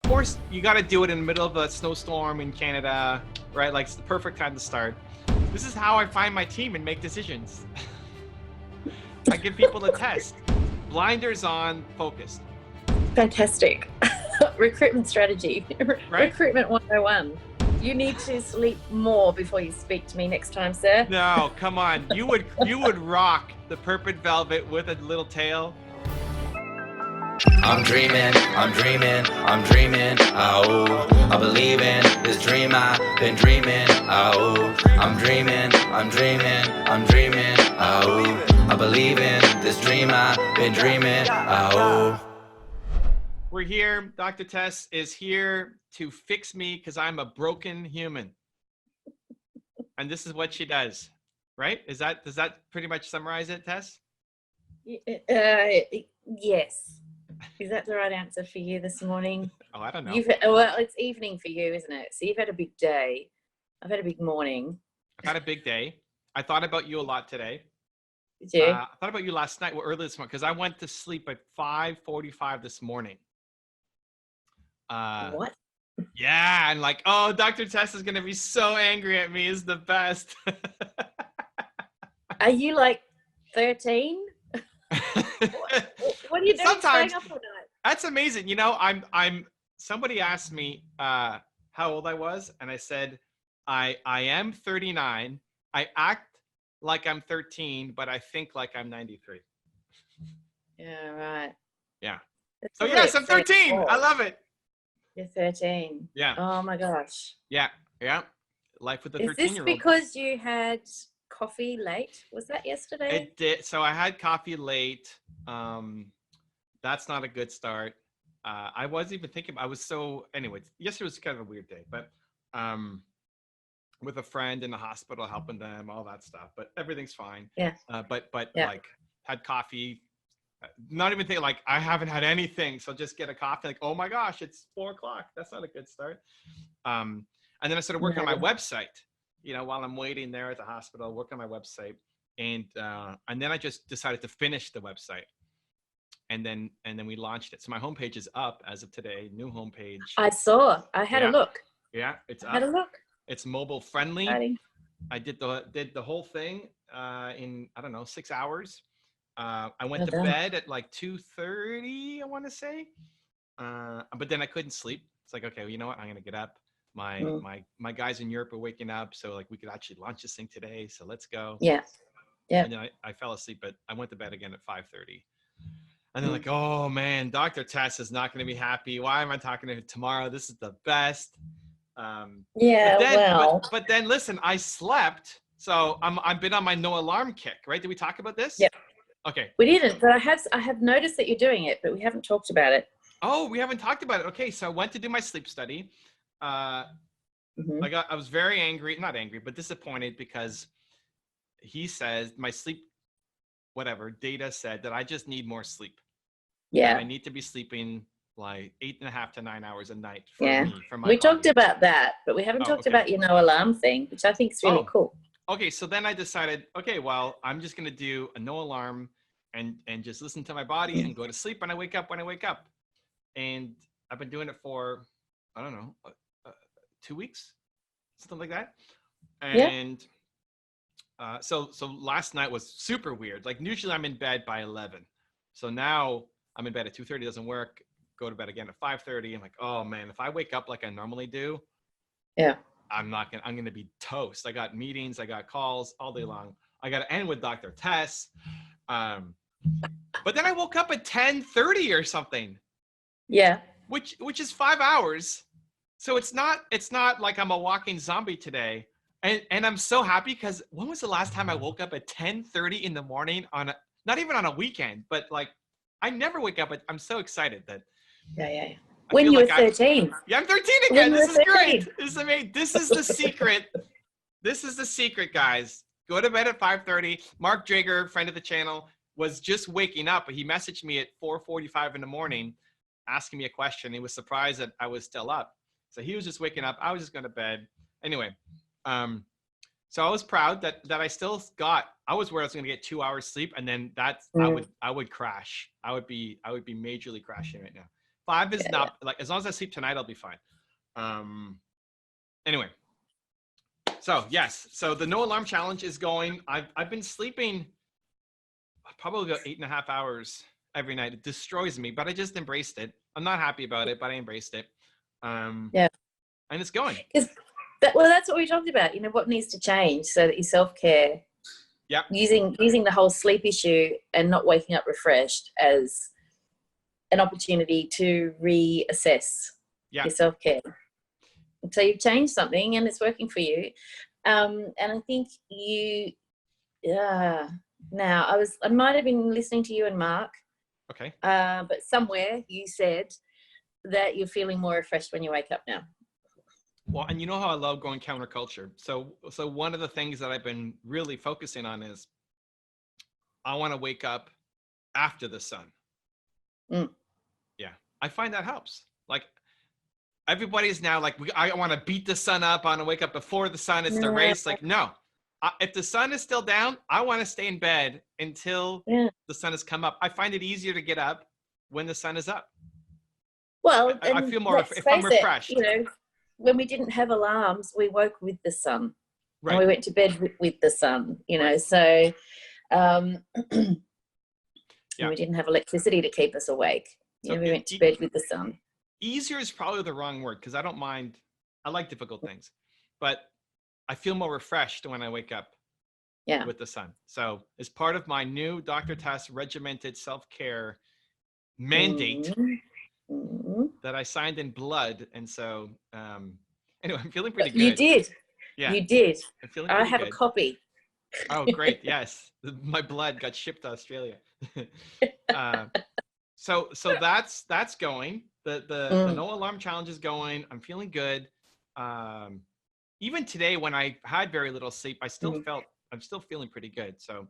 course, you got to do it in the middle of a snowstorm in Canada, right? Like, it's the perfect time to start. This is how I find my team and make decisions. I give people a test. Blinders on, focused. Fantastic. Recruitment strategy. Right? Recruitment 101. You need to sleep more before you speak to me next time, sir. No, come on. You would rock the purple velvet with a little tail. I'm dreaming, oh, I believe in this dream I've been dreaming, oh, I'm dreaming, oh, I believe in this dream I've been dreaming, oh. We're here. Dr. Tess is here to fix me because I'm a broken human. And this is what she does, right? Does that pretty much summarize it, Tess? Yes. Is that the right answer for you this morning? Oh, I don't know. Well, it's evening for you, isn't it? So you've had a big day. I've had a big morning. I've had a big day. I thought about you a lot today. Did you? I thought about you last night, early this morning, because I went to sleep at 5:45 this morning. What? Yeah, and like, oh, Dr. Tess is gonna be so angry at me. Is the best. Are you like 13? What are you doing? Sometimes. Staying up all night? That's amazing. You know, I'm. Somebody asked me how old I was, and I said, I am 39. I act like I'm 13, but I think like I'm 93. Yeah, right. Yeah. That's So really yes, I'm 13. exciting. I love it. You're 13. Yeah. Oh my gosh. Yeah. Life with the Is 13-year-old. this because you had coffee late? Was that yesterday? It did. So I had coffee late. That's not a good start. I wasn't even thinking. Anyways, yesterday was kind of a weird day, but with a friend in the hospital, helping them, all that stuff. But everything's fine. Yeah. But Yeah. like had coffee. Not even thinking like I haven't had anything, so just get a coffee. Like, oh my gosh, it's 4:00. That's not a good start. And then I started working on my website. You know, while I'm waiting there at the hospital, work on my website, and then I just decided to finish the website, and then we launched it. So my homepage is up as of today. New homepage. I saw. I had a look. Yeah, it's up. Had a look. It's mobile friendly. Exciting. I did the whole thing in 6 hours. I went to done. bed at like 2:30, I want to say, but then I couldn't sleep. It's like, okay, well, you know what? I'm gonna get up. My guys in Europe are waking up, so like we could actually launch this thing today. So let's go. Yeah. Yeah. And then I fell asleep, but I went to bed again at 5:30. And then like, oh man, Dr. Tess is not gonna be happy. Why am I talking to her tomorrow? This is the best. But then listen, I slept, so I've been on my no alarm kick, right? Did we talk about this? Yeah. Okay. We didn't, but I have noticed that you're doing it, but we haven't talked about it. Oh, we haven't talked about it. Okay, so I went to do my sleep study. I was very angry, not angry, but disappointed because he says my sleep, data said that I just need more sleep. Yeah. And I need to be sleeping like 8.5 to 9 hours a night for me, for my we body. talked about that, but we haven't talked about your no alarm thing, which I think is really cool. Okay, so then I decided, okay, well, I'm just gonna do a no alarm and just listen to my body and go to sleep when I wake up. And I've been doing it for, I don't know, 2 weeks, something like that. And so last night was super weird. Like usually I'm in bed by 11. So now I'm in bed at 2:30, doesn't work. Go to bed again at 5:30. I'm like, oh man, if I wake up like I normally do, I'm gonna be toast. I got meetings, I got calls all day long. I got to end with Dr. Tess. But then I woke up at 10:30 or something. Yeah. Which is 5 hours. So it's not like I'm a walking zombie today. And I'm so happy because when was the last time I woke up at 10:30 in the morning not even on a weekend, but like I never wake up. I'm so excited that. Yeah. When you were 13. I'm 13 again. This is great. This is amazing. This is the secret. This is the secret, guys. Go to bed at 5:30. Mark Drager, friend of the channel, was just waking up. He messaged me at 4:45 in the morning, asking me a question. He was surprised that I was still up. So he was just waking up. I was just going to bed. Anyway, so I was proud that I still I was worried I was going to get 2 hours sleep, and then I would crash. I would be majorly crashing right now. 5 is not like, as long as I sleep tonight, I'll be fine. Anyway, so yes, so the no alarm challenge is going. I've been sleeping probably about 8.5 hours every night. It destroys me, but I just embraced it. I'm not happy about it, but I embraced it. Yeah. And it's going. Well, that's what we talked about. You know, what needs to change so that your self-care, using the whole sleep issue and not waking up refreshed as an opportunity to reassess your self-care. So you've changed something and it's working for you. And I think now I might have been listening to you and Mark. Okay. But somewhere you said that you're feeling more refreshed when you wake up now. Well, and you know how I love going counterculture. So one of the things that I've been really focusing on is I want to wake up after the sun. Yeah, I find that helps. Like everybody's now like, I want to beat the sun up. I want to wake up before the sun. It's the race. Like, no, if the sun is still down, I want to stay in bed until the sun has come up. I find it easier to get up when the sun is up. Well, I feel more, if I'm refreshed. You know, when we didn't have alarms, we woke with the sun. Right. And we went to bed with the sun, you know, so we didn't have electricity to keep us awake. You know, we went to bed with the sun. Easier is probably the wrong word because I don't mind. I like difficult things, but I feel more refreshed when I wake up with the sun. So as part of my new Dr. Tess regimented self-care mandate that I signed in blood. And so anyway, I'm feeling pretty good. You did. Yeah. You did. I'm feeling I have good. a copy. Oh, great. Yes. My blood got shipped to Australia. So that's going. The no alarm challenge is going. I'm feeling good. Even today when I had very little sleep, I'm still feeling pretty good. So I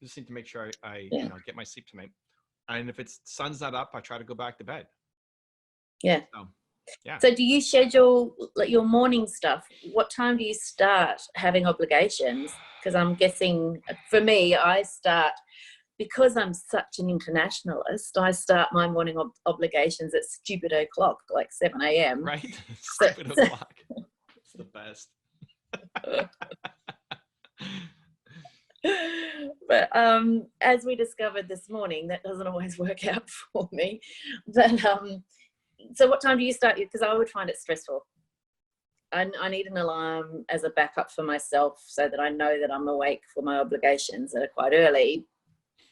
just need to make sure I get my sleep tonight. And if it's sun's not up, I try to go back to bed. Yeah. So, yeah. So do you schedule like your morning stuff? What time do you start having obligations? Because I'm guessing for me, I start, because I'm such an internationalist, I start my morning obligations at stupid o'clock, like 7 a.m. Right? Stupid o'clock. It's the best. But as we discovered this morning, that doesn't always work out for me. But so what time do you start? Because I would find it stressful. I need an alarm as a backup for myself so that I know that I'm awake for my obligations that are quite early.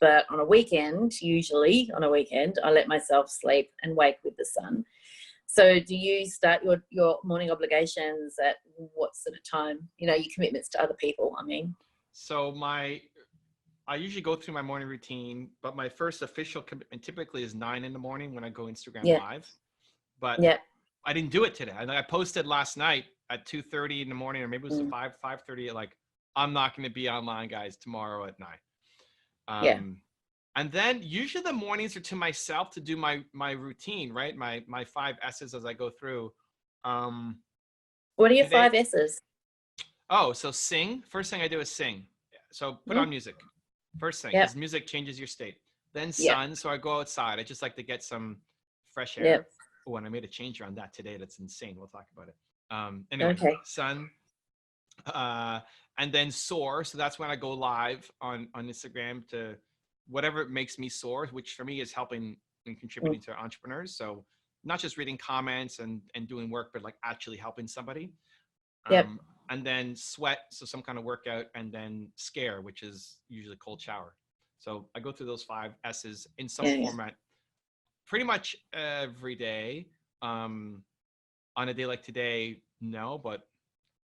But on a weekend, usually on a weekend, I let myself sleep and wake with the sun. So do you start your morning obligations at what sort of time? You know, your commitments to other people, I mean. So I usually go through my morning routine, but my first official commitment typically is 9 in the morning when I go Instagram live. But I didn't do it today. I posted last night at 2:30 in the morning, or maybe it was 5:30. Like, I'm not going to be online, guys, tomorrow at 9. And then usually the mornings are to myself to do my routine, right? My 5 S's as I go through. What are your 5 S's? Oh, so sing. First thing I do is sing. So put on music. First thing, because music changes your state. Then sun. So I go outside. I just like to get some fresh air. Oh, and I made a change around that today. That's insane. We'll talk about it. Anyway, sun. And then soar. So that's when I go live on Instagram to whatever makes me soar, which for me is helping and contributing to entrepreneurs. So not just reading comments and doing work, but like actually helping somebody. And then sweat, so some kind of workout, and then scare, which is usually cold shower. So I go through those 5 S's in some format pretty much every day. On a day like today, no, but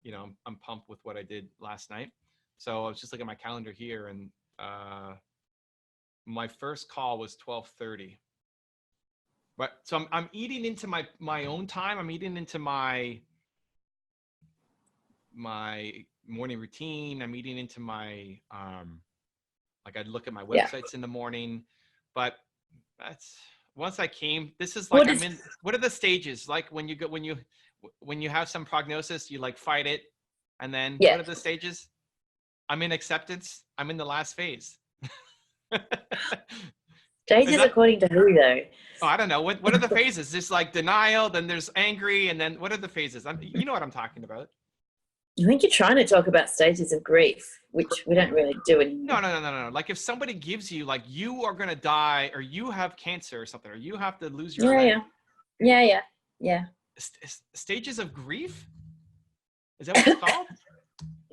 you know, I'm pumped with what I did last night. So I was just looking at my calendar here, and my first call was 12:30. But so I'm eating into my own time. I'm eating into my morning routine. I'm eating into my like I look at my websites in the morning. But that's once I came. This is like what are the stages? Like when you have some prognosis, you like fight it, and then what are the stages? I'm in acceptance. I'm in the last phase. Stages according to who though? Oh, I don't know. What are the phases? There's like denial, then there's angry, and then what are the phases? You know what I'm talking about. I think you're trying to talk about stages of grief, which we don't really do anymore. No. Like if somebody gives you like you are gonna die, or you have cancer or something, or you have to lose your leg. Yeah. Stages of grief? Is that what it's called?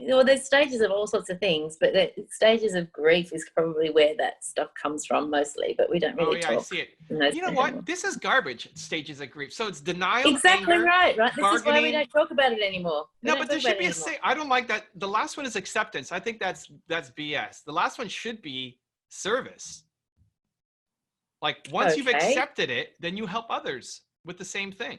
Well, there's stages of all sorts of things, but the stages of grief is probably where that stuff comes from mostly, but we don't really talk. I see it. You know things what? anymore. This is garbage, stages of grief. So it's denial, Exactly anger, right. This is why we bargaining. don't talk about it anymore. No, but there should be I don't like that. The last one is acceptance. I think that's BS. The last one should be service. Like once you've accepted it, then you help others with the same thing.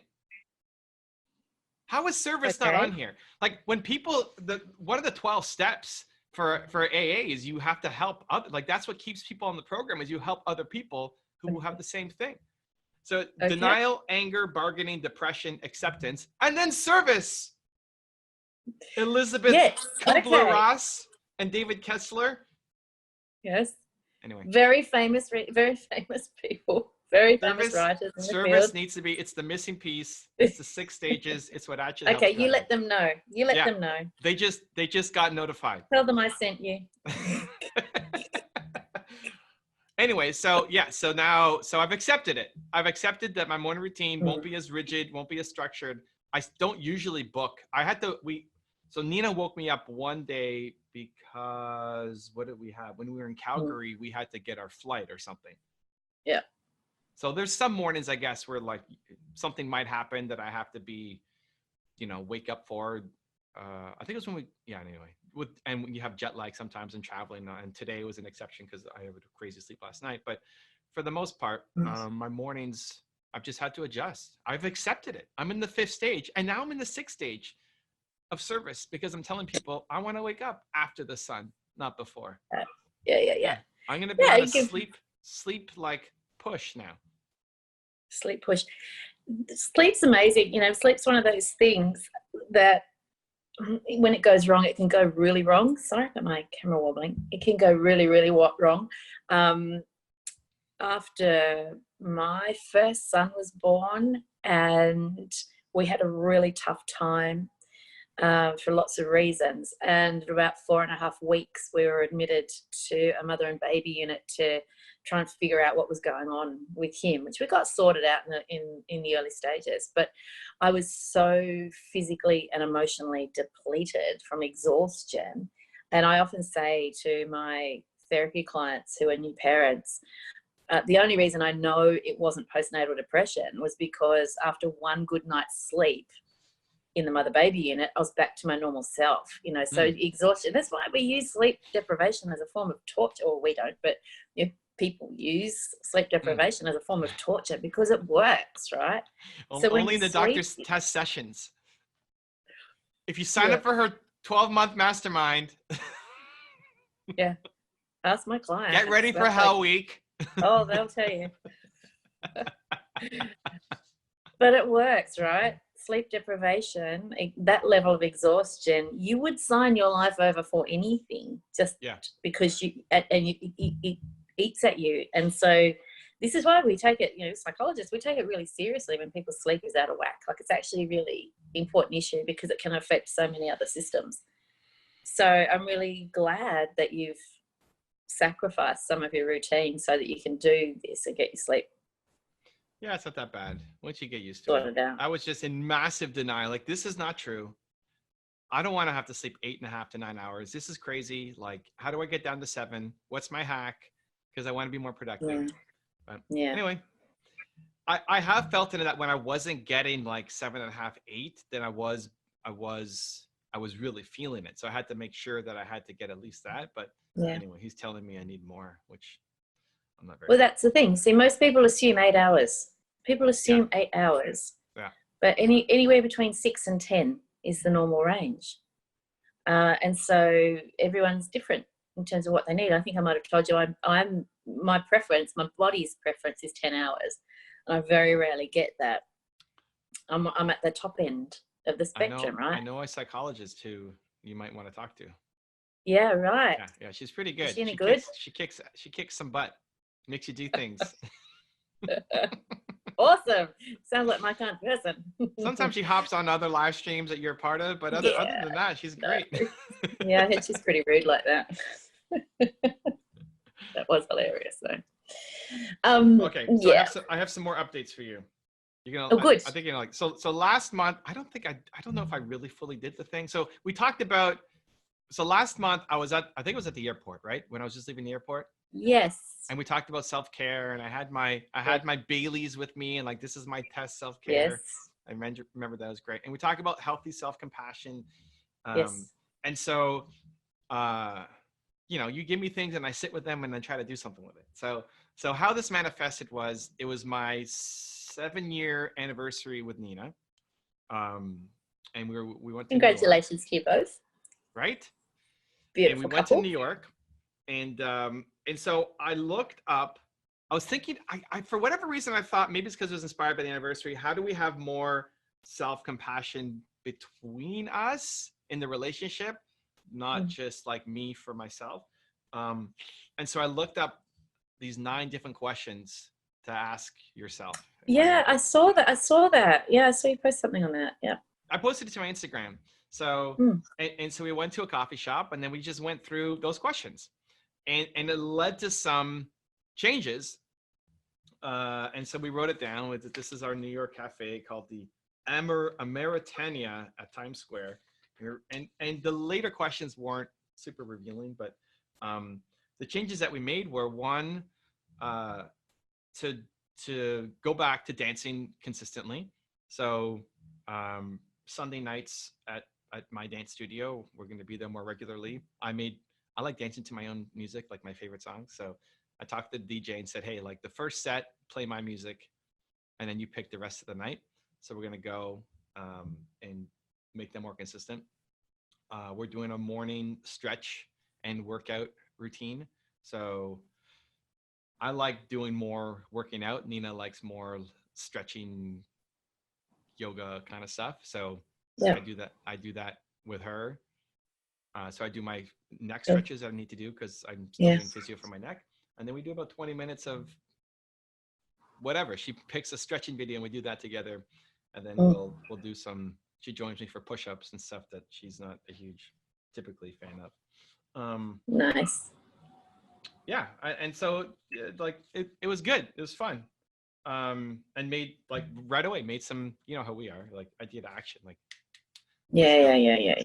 How is service not on here? Like when people, one of the 12 steps for AA is you have to help other, like that's what keeps people on the program is you help other people who have the same thing. So denial, anger, bargaining, depression, acceptance, and then service. Elizabeth Kubler-Ross and David Kessler. Yes. Anyway. Very famous people. Very famous writers. Service needs to be, it's the missing piece. It's the 6 stages. It's what actually helps. Okay, you let them know. You let them know. They just got notified. Tell them I sent you. Anyway, so I've accepted it. I've accepted that my morning routine won't be as rigid, won't be as structured. I don't usually book. So Nina woke me up one day because what did we have? When we were in Calgary, we had to get our flight or something. Yeah. So there's some mornings, I guess, where like something might happen that I have to be, wake up for. I think it was when anyway. And when you have jet lag sometimes and traveling, and today was an exception because I had a crazy sleep last night. But for the most part, my mornings, I've just had to adjust. I've accepted it. I'm in the 5th stage, and now I'm in the 6th stage of service because I'm telling people I want to wake up after the sun, not before. Yeah. I'm going to be on a sleep like push now. Sleep push. Sleep's amazing. Sleep's one of those things that when it goes wrong, it can go really wrong. Sorry about my camera wobbling. It can go really, really wrong. After my first son was born, and we had a really tough time for lots of reasons. And about 4.5 weeks, we were admitted to a mother and baby unit to try and figure out what was going on with him, which we got sorted out in the early stages. But I was so physically and emotionally depleted from exhaustion. And I often say to my therapy clients who are new parents, the only reason I know it wasn't postnatal depression was because after one good night's sleep in the mother-baby unit, I was back to my normal self, so exhaustion. That's why we use sleep deprivation as a form of torture, or we don't, but people use sleep deprivation as a form of torture because it works, right? So only in the doctor's test sessions. If you sign up for her 12-month mastermind. Yeah. Ask my client. Get ready for Hell Week. Oh, they'll tell you. But it works, right? Sleep deprivation, that level of exhaustion, you would sign your life over for anything just because it eats at you. And so this is why we take it, psychologists, we take it really seriously when people's sleep is out of whack. Like it's actually a really important issue because it can affect so many other systems. So I'm really glad that you've sacrificed some of your routine so that you can do this and get your sleep. Yeah, it's not that bad once you get used to it. I was just in massive denial. Like, this is not true. I don't want to have to sleep 8.5 to 9 hours. This is crazy. Like, how do I get down to 7? What's my hack? Because I want to be more productive. But anyway, I have felt in that when I wasn't getting like 7.5, 8, then I was really feeling it. So I had to make sure that I had to get at least that. But anyway, he's telling me I need more, which I'm not very. Well, that's the thing. See, most people assume 8 hours. People assume 8 hours. Yeah. But anywhere between 6 and 10 is the normal range. And so everyone's different in terms of what they need. I think I might have told you my body's preference is 10 hours. And I very rarely get that. I'm at the top end of the spectrum, right? I know a psychologist who you might want to talk to. Yeah, right. Yeah, she's pretty good. Is she any good? She kicks some butt. Makes you do things. Awesome. Sounds like my kind of person. Sometimes she hops on other live streams that you're a part of, but other Yeah, than that, she's no. great. Yeah, I heard she's pretty rude like that. That was hilarious though. Okay, so Yeah. I have some more updates for you. You're gonna, Oh, good. I think you're gonna like. So last month, I don't know if I really fully did the thing. So we talked about. So last month I think it was at the airport, right? When I was just leaving the airport. Yes. And we talked about self-care, and I had my Baileys with me, and like, this is my test self-care. Yes. I remember that was great. And we talked about healthy self-compassion. Yes. And so, you give me things and I sit with them and then try to do something with it. So how this manifested was, it was my 7-year anniversary with Nina. And we went to Congratulations to you both. Right? Beautiful and we couple. went to New York, and so I looked up. I was thinking, I for whatever reason, I thought maybe it's because it was inspired by the anniversary. How do we have more self-compassion between us in the relationship, not just like me for myself? And so I looked up these 9 different questions to ask yourself. Yeah, I saw that. Yeah, I saw you post something on that. Yeah. I posted it to my Instagram. So, and so we went to a coffee shop, and then we just went through those questions, and it led to some changes. And so we wrote it down. This is our New York cafe called the Ameritania at Times Square. And the later questions weren't super revealing, but the changes that we made were, one, to go back to dancing consistently. So Sunday nights at my dance studio, we're going to be there more regularly. I like dancing to my own music, like my favorite songs. So I talked to the DJ and said, hey, like, the first set, play my music, and then you pick the rest of the night. So we're going to go and make them more consistent. We're doing a morning stretch and workout routine. So I like doing more working out. Nina likes more stretching, yoga kind of stuff. So I do that with her. So I do my neck stretches that I need to do because I'm still doing physio for my neck. And then we do about 20 minutes of whatever. She picks a stretching video and we do that together. And then we'll do she joins me for push-ups and stuff that she's not a huge typically fan of. Nice. Yeah. And so like it was good. It was fun. And made, like, right away made some, you know how we are, like, idea to action, like, Yeah.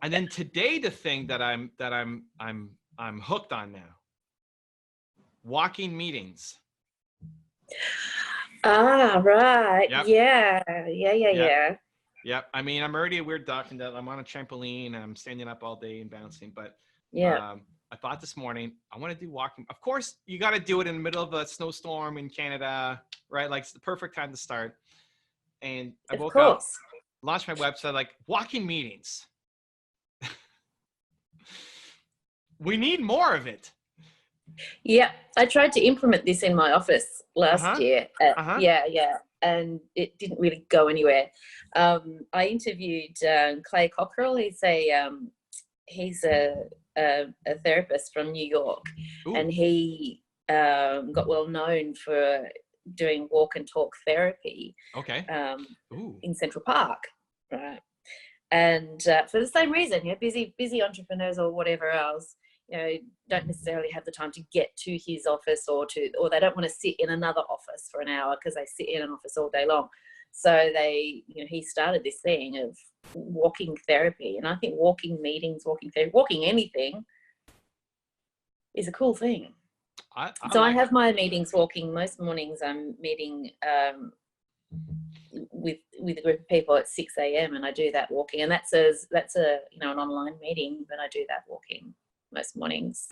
and then today, the thing that I'm hooked on now, walking meetings. Right. Yep. Yeah. Yep. I mean, I'm already a weird duck in that I'm on a trampoline and I'm standing up all day and bouncing, but I thought this morning, I want to do walking. Of course, you got to do it in the middle of a snowstorm in Canada, right? Like, it's the perfect time to start. And I woke up, launched my website, like, walking meetings. We need more of it. Yeah, I tried to implement this in my office last year. Yeah, and it didn't really go anywhere. I interviewed Clay Cockrell. He's a therapist from New York. Ooh. And he got well known for doing walk and talk therapy. Okay. In Central Park, right? And for the same reason, busy entrepreneurs or whatever else, don't necessarily have the time to get to his office or they don't want to sit in another office for an hour because they sit in an office all day long. So he started this thing of walking therapy. And I think walking meetings, walking therapy, walking anything is a cool thing. I have my meetings walking. Most mornings I'm meeting with a group of people at 6 a.m. and I do that walking. And that's an online meeting, but I do that walking most mornings.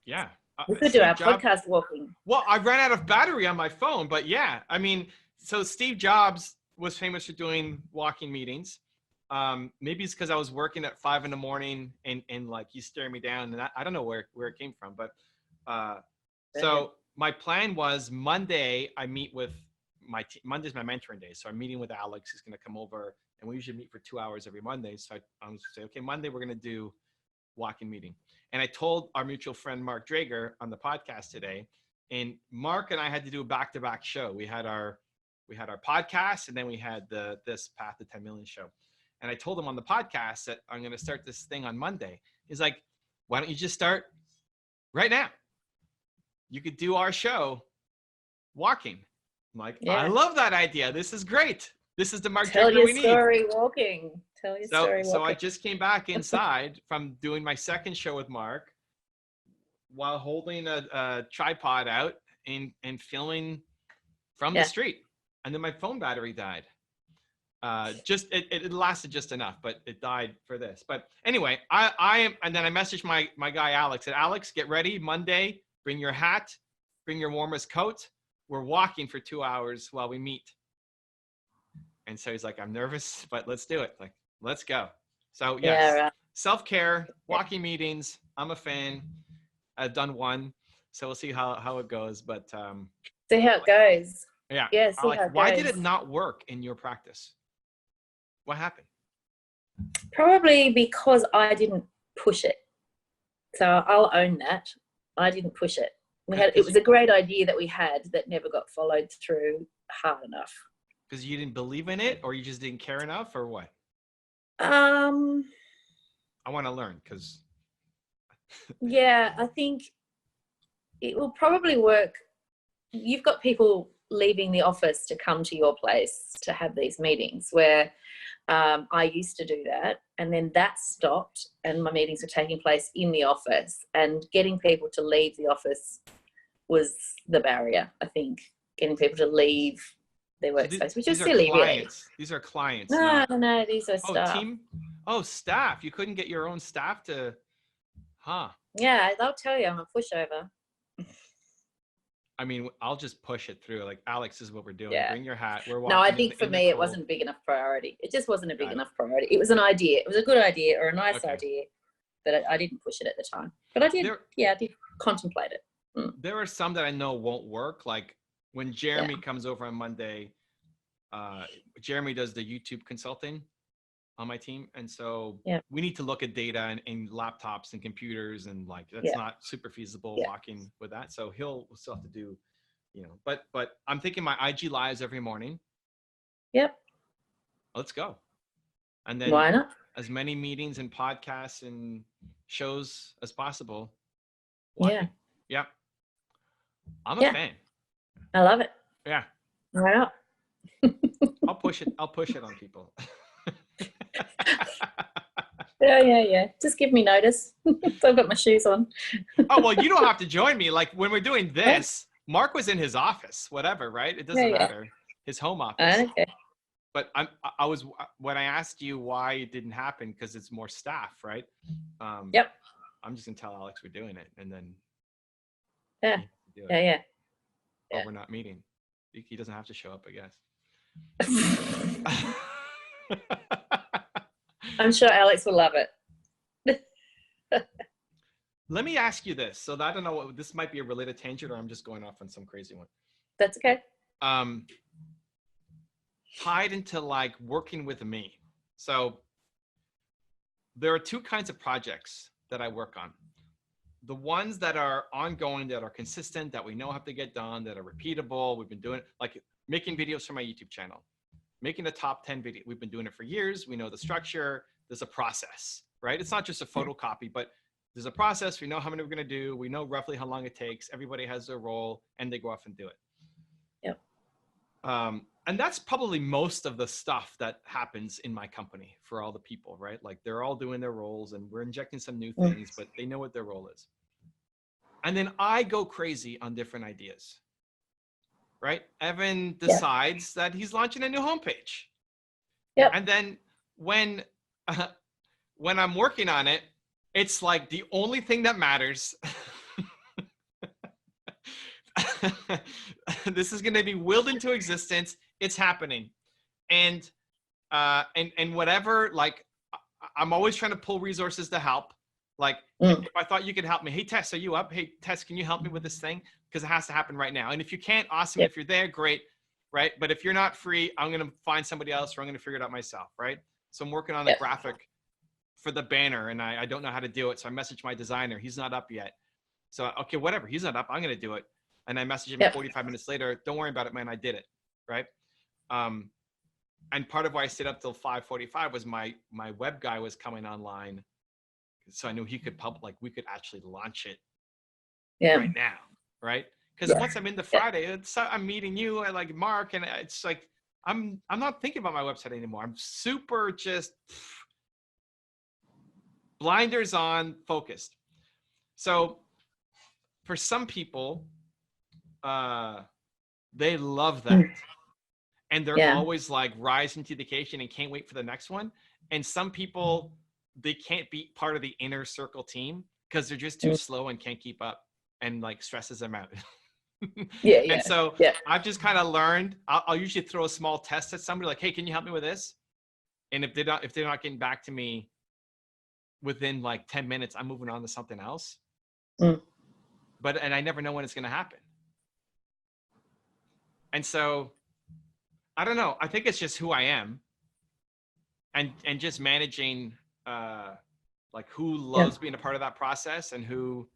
Yeah. We could do our podcast walking. Well, I ran out of battery on my phone, but yeah, I mean, so Steve Jobs was famous for doing walking meetings. Maybe it's because I was working at 5 a.m. and like he's staring me down, and I don't know where it came from, but so my plan was Monday I meet with Monday's my mentoring day, so I'm meeting with Alex. He's going to come over, and we usually meet for 2 hours every Monday. So I'm going to say, okay, Monday we're going to do walking meeting. And I told our mutual friend Mark Drager on the podcast today, And Mark and I had to do a back-to-back show. We had our podcast, and then we had this Path to 10 Million show. And I told him on the podcast that I'm going to start this thing on Monday. He's like, why don't you just start right now? You could do our show walking. I'm like, I love that idea. This is great. This is the Mark Draper we need. Tell your story walking. Tell your story walking. So I just came back inside from doing my second show with Mark while holding a tripod out and filming from the street. And then my phone battery died. It lasted just enough, but it died for this. But anyway, I am, and then I messaged my guy Alex. Said, Alex, get ready Monday. Bring your hat. Bring your warmest coat. We're walking for 2 hours while we meet. And so he's like, I'm nervous, but let's do it. Like, let's go. So yes, self-care, walking meetings. I'm a fan. I've done one, so we'll see how it goes. But see how it goes. Yeah. Yeah. See like, how it why goes. did it not work in your practice? What happened? Probably because I didn't push it. So I'll own that. I didn't push it. It was a great idea that we had that never got followed through hard enough. Because you didn't believe in it, or you just didn't care enough, or what? I want to learn, because yeah, I think it will probably work. You've got people leaving the office to come to your place to have these meetings, where I used to do that, and then that stopped, and my meetings were taking place in the office, and getting people to leave the office was the barrier. I think getting people to leave their workspace, which is silly, really. These are clients. No, these are staff. Staff. You couldn't get your own staff to, Yeah, they'll tell you I'm a pushover. I mean, I'll just push it through. Like, Alex, this is what we're doing. Yeah. Bring your hat. We're walking. No, I think for me, it wasn't a big enough priority. It just wasn't a big enough priority. It was an idea. It was a good idea or a nice idea, but I didn't push it at the time. But I did. I did contemplate it. There are some that I know won't work. Like when Jeremy comes over on Monday, Jeremy does the YouTube consulting on my team. And so we need to look at data and laptops and computers, and like, that's not super feasible walking with that. So we'll still have to do, but I'm thinking my IG lives every morning. Yep. Let's go. And then why not? As many meetings and podcasts and shows as possible. Yeah. Yep. I'm a fan. I love it. Yeah. Why not? I'll push it on people. Yeah. Just give me notice. So I've got my shoes on. Oh, well, you don't have to join me. Like when we're doing this, Mark was in his office, whatever, right? It doesn't matter. His home office. Okay. But I was, when I asked you why it didn't happen, because it's more staff, right? Yep. I'm just gonna tell Alex we're doing it, and then Yeah. Or we're not meeting. He doesn't have to show up, I guess. I'm sure Alex will love it. Let me ask you this. So I don't know, this might be a related tangent, or I'm just going off on some crazy one. That's okay. Tied into like working with me. So there are two kinds of projects that I work on. The ones that are ongoing, that are consistent, that we know have to get done, that are repeatable. We've been doing it, like making videos for my YouTube channel, making the top 10 video. We've been doing it for years. We know the structure. There's a process, right? It's not just a photocopy, but there's a process. We know how many we're going to do. We know roughly how long it takes. Everybody has their role, and they go off and do it. Yep. And that's probably most of the stuff that happens in my company for all the people, right? Like they're all doing their roles, and we're injecting some new things, but they know what their role is. And then I go crazy on different ideas, right? Evan decides that he's launching a new homepage. Yep. And then when I'm working on it, it's like the only thing that matters. This is going to be willed into existence. It's happening. And whatever, like, I'm always trying to pull resources to help. Like, if I thought you could help me, hey, Tess, are you up? Hey, Tess, can you help me with this thing? Because it has to happen right now. And if you can't, awesome. If you're there, great, right? But if you're not free, I'm going to find somebody else, or I'm going to figure it out myself, right? So I'm working on the graphic for the banner, and I don't know how to do it. So I messaged my designer. He's not up yet. So, okay, whatever. He's not up. I'm going to do it. And I messaged him Yep. 45 minutes later. Don't worry about it, man. I did it. Right. And part of why I stayed up till 5:45 was my web guy was coming online. So I knew he could we could actually launch it right now. Right. Because once I'm into Friday, I'm meeting you, I like Mark, and it's like, I'm not thinking about my website anymore. I'm super just blinders on, focused. So for some people, they love that. And they're always like rising to the occasion and can't wait for the next one. And some people, they can't be part of the inner circle team because they're just too slow and can't keep up, and like stresses them out. And so I've just kind of learned, I'll usually throw a small test at somebody like, hey, can you help me with this? And if they're not getting back to me within like 10 minutes, I'm moving on to something else. And I never know when it's going to happen. And so I don't know. I think it's just who I am, and just managing like who loves being a part of that process, and who,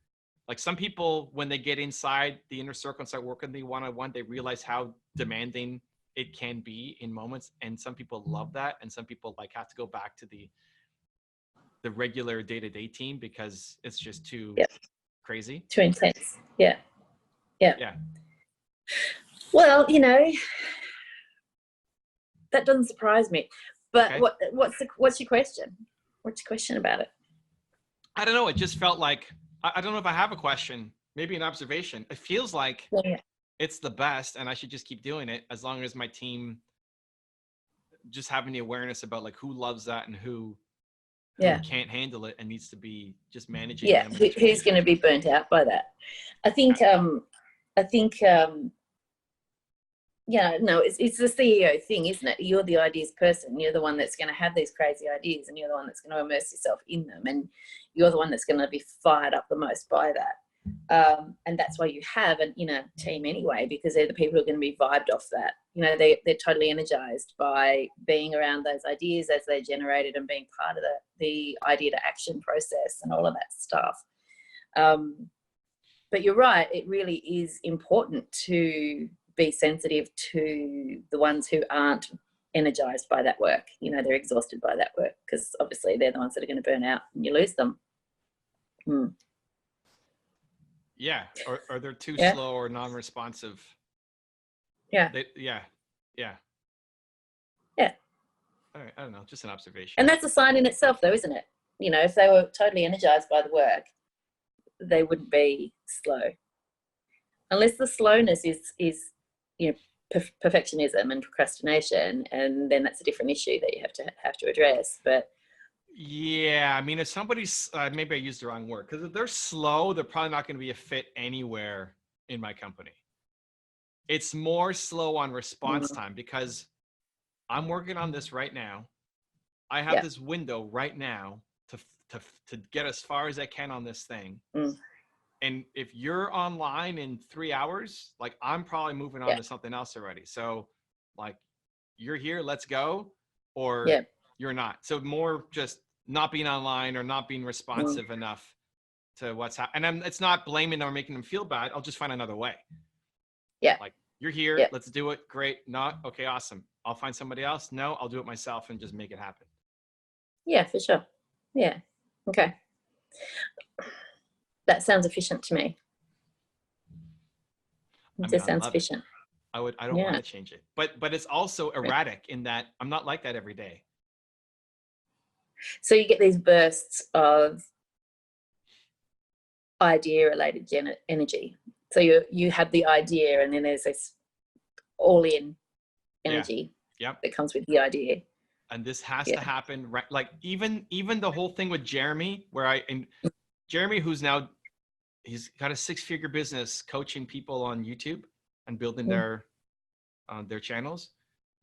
like, some people, when they get inside the inner circle and start working the one-on-one, they realize how demanding it can be in moments. And some people love that. And some people like have to go back to the regular day-to-day team because it's just too crazy. Too intense. Yeah. Well, you know, that doesn't surprise me. But Okay. what's your question? What's your question about it? I don't know. It just felt like, I don't know if I have a question, maybe an observation. It feels like it's the best, and I should just keep doing it as long as my team just having the awareness about like who loves that and who can't handle it and needs to be just managing them. Who's going to be burnt out by that? I think no, it's the CEO thing, isn't it? You're the ideas person. You're the one that's going to have these crazy ideas, and you're the one that's going to immerse yourself in them, and you're the one that's going to be fired up the most by that. And that's why you have a team anyway, because they're the people who are going to be vibed off that. You know, they're totally energized by being around those ideas as they're generated and being part of the idea to action process and all of that stuff. But you're right, it really is important to be sensitive to the ones who aren't energized by that work. You know, they're exhausted by that work, because obviously they're the ones that are going to burn out and you lose them. Yeah, or they're too slow or non-responsive. Yeah. All right, I don't know, just an observation. And that's a sign in itself, though, isn't it? You know, if they were totally energized by the work, they wouldn't be slow. Unless the slowness is perfectionism and procrastination, and then that's a different issue that you have to address. But yeah, I mean, if somebody's maybe I used the wrong word, because if they're slow, they're probably not going to be a fit anywhere in my company. It's more slow on response time, because I'm working on this right now. I have this window right now to get as far as I can on this thing. And if you're online in 3 hours, like, I'm probably moving on to something else already. So like, you're here, let's go, or you're not. So more just not being online or not being responsive enough to what's happening. And it's not blaming them or making them feel bad. I'll just find another way. Like, you're here, let's do it. Great. Not okay. Awesome. I'll find somebody else. No, I'll do it myself and just make it happen. Yeah, for sure. Yeah. Okay. That sounds efficient to me. It just sounds efficient. I don't want to change it, but it's also erratic in that I'm not like that every day. So you get these bursts of idea related energy. So you have the idea, and then there's this all in energy that comes with the idea. And this has to happen, right? Like, even the whole thing with Jeremy, where Jeremy, who's now, he's got a 6-figure business coaching people on YouTube and building their channels.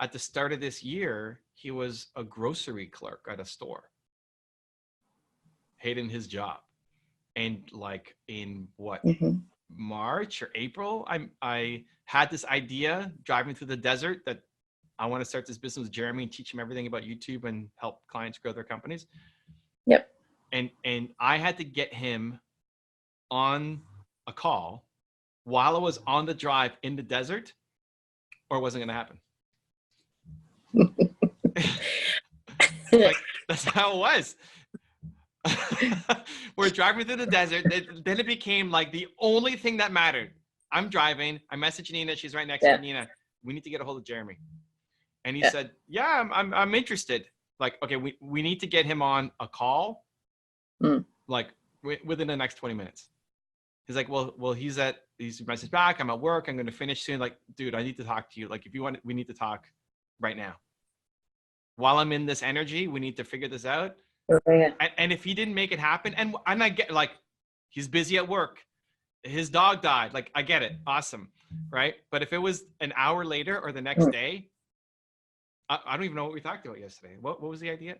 At the start of this year, he was a grocery clerk at a store, hating his job. And like in March or April, I had this idea driving through the desert that I want to start this business with Jeremy and teach him everything about YouTube and help clients grow their companies. Yep. And I had to get him on a call while I was on the drive in the desert, or it wasn't going to happen. Like, that's how it was. We're driving through the desert. Then it became like the only thing that mattered. I'm driving. I messaged Nina. She's right next to me. Nina, we need to get a hold of Jeremy. And he said, yeah, I'm interested. Like, okay, we need to get him on a call, like within the next 20 minutes. He's like, well, he's messaged back. I'm at work. I'm going to finish soon. Like, dude, I need to talk to you. Like, if you want, we need to talk right now. While I'm in this energy, we need to figure this out. And if he didn't make it happen, and I get, like, he's busy at work, his dog died, like, I get it, awesome, right? But if it was an hour later or the next day, I don't even know what we talked about yesterday. What was the idea?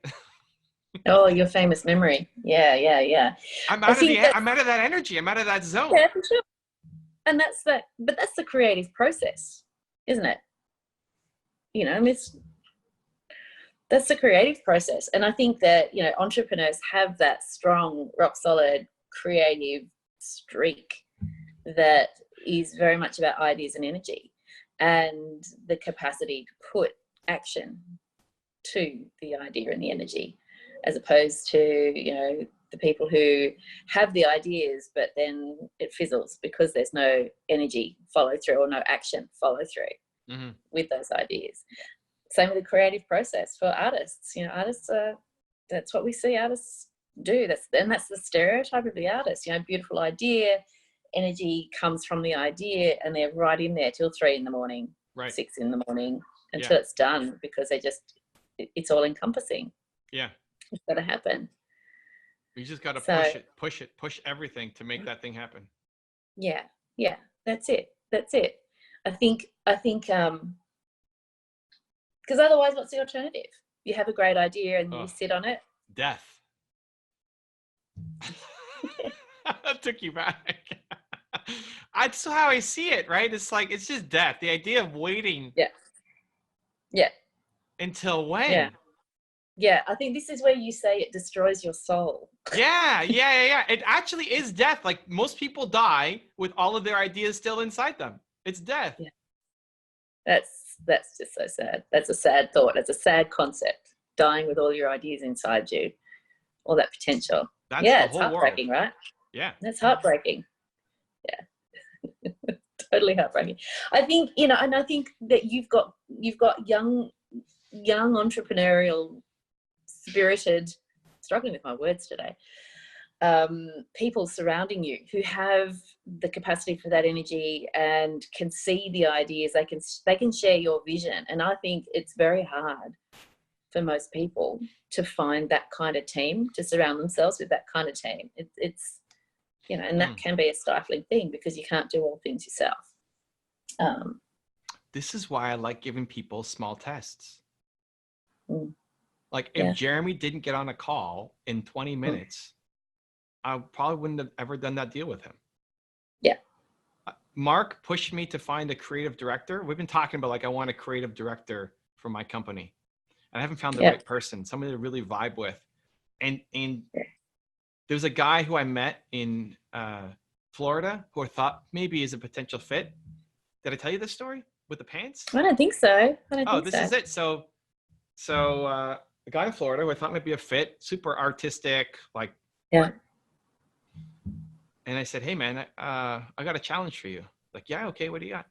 Oh, your famous memory. Yeah. I'm out of that energy. I'm out of that zone. Yeah, for sure. And that's the creative process, isn't it? You know, that's the creative process. And I think that, you know, entrepreneurs have that strong, rock solid, creative streak that is very much about ideas and energy, and the capacity to put action to the idea and the energy, as opposed to, you know, the people who have the ideas, but then it fizzles because there's no energy follow through or no action follow through with those ideas. Same with the creative process for artists. You know, artists that's what we see artists do. That's the stereotype of the artist. You know, beautiful idea, energy comes from the idea, and they're right in there till 3 a.m, right. 6 a.m, until it's done, because it's all encompassing. Yeah, it's got to happen. You just got to push everything to make that thing happen. Yeah, that's it. I think. Because otherwise, what's the alternative? You have a great idea and you sit on it. Death. That took you back. That's how I see it, right? It's like, it's just death. The idea of waiting. Yeah. Until when? Yeah. I think this is where you say it destroys your soul. Yeah. It actually is death. Like, most people die with all of their ideas still inside them. It's death. Yeah. That's just so sad. That's a sad thought. That's a sad concept. Dying with all your ideas inside you, all that potential. That's it's heartbreaking, right? Yeah, that's heartbreaking. Yeah, totally heartbreaking. I think, you know, and I think that you've got young entrepreneurial, spirited, struggling with my words today, people surrounding you who have the capacity for that energy and can see the ideas. They can share your vision, and I think it's very hard for most people to find that kind of team, to surround themselves with that kind of team. It's you know, and that can be a stifling thing because you can't do all things yourself. This is why I like giving people small tests. Like, if Jeremy didn't get on a call in 20 minutes, I probably wouldn't have ever done that deal with him. Yeah. Mark pushed me to find a creative director. We've been talking about, like, I want a creative director for my company. And I haven't found the right person, somebody to really vibe with. And there's a guy who I met in Florida who I thought maybe is a potential fit. Did I tell you this story with the pants? I don't think so. This is it. So a guy in Florida who I thought might be a fit, super artistic, like. Yeah. And I said, hey, man, I got a challenge for you. Like, yeah, okay, what do you got?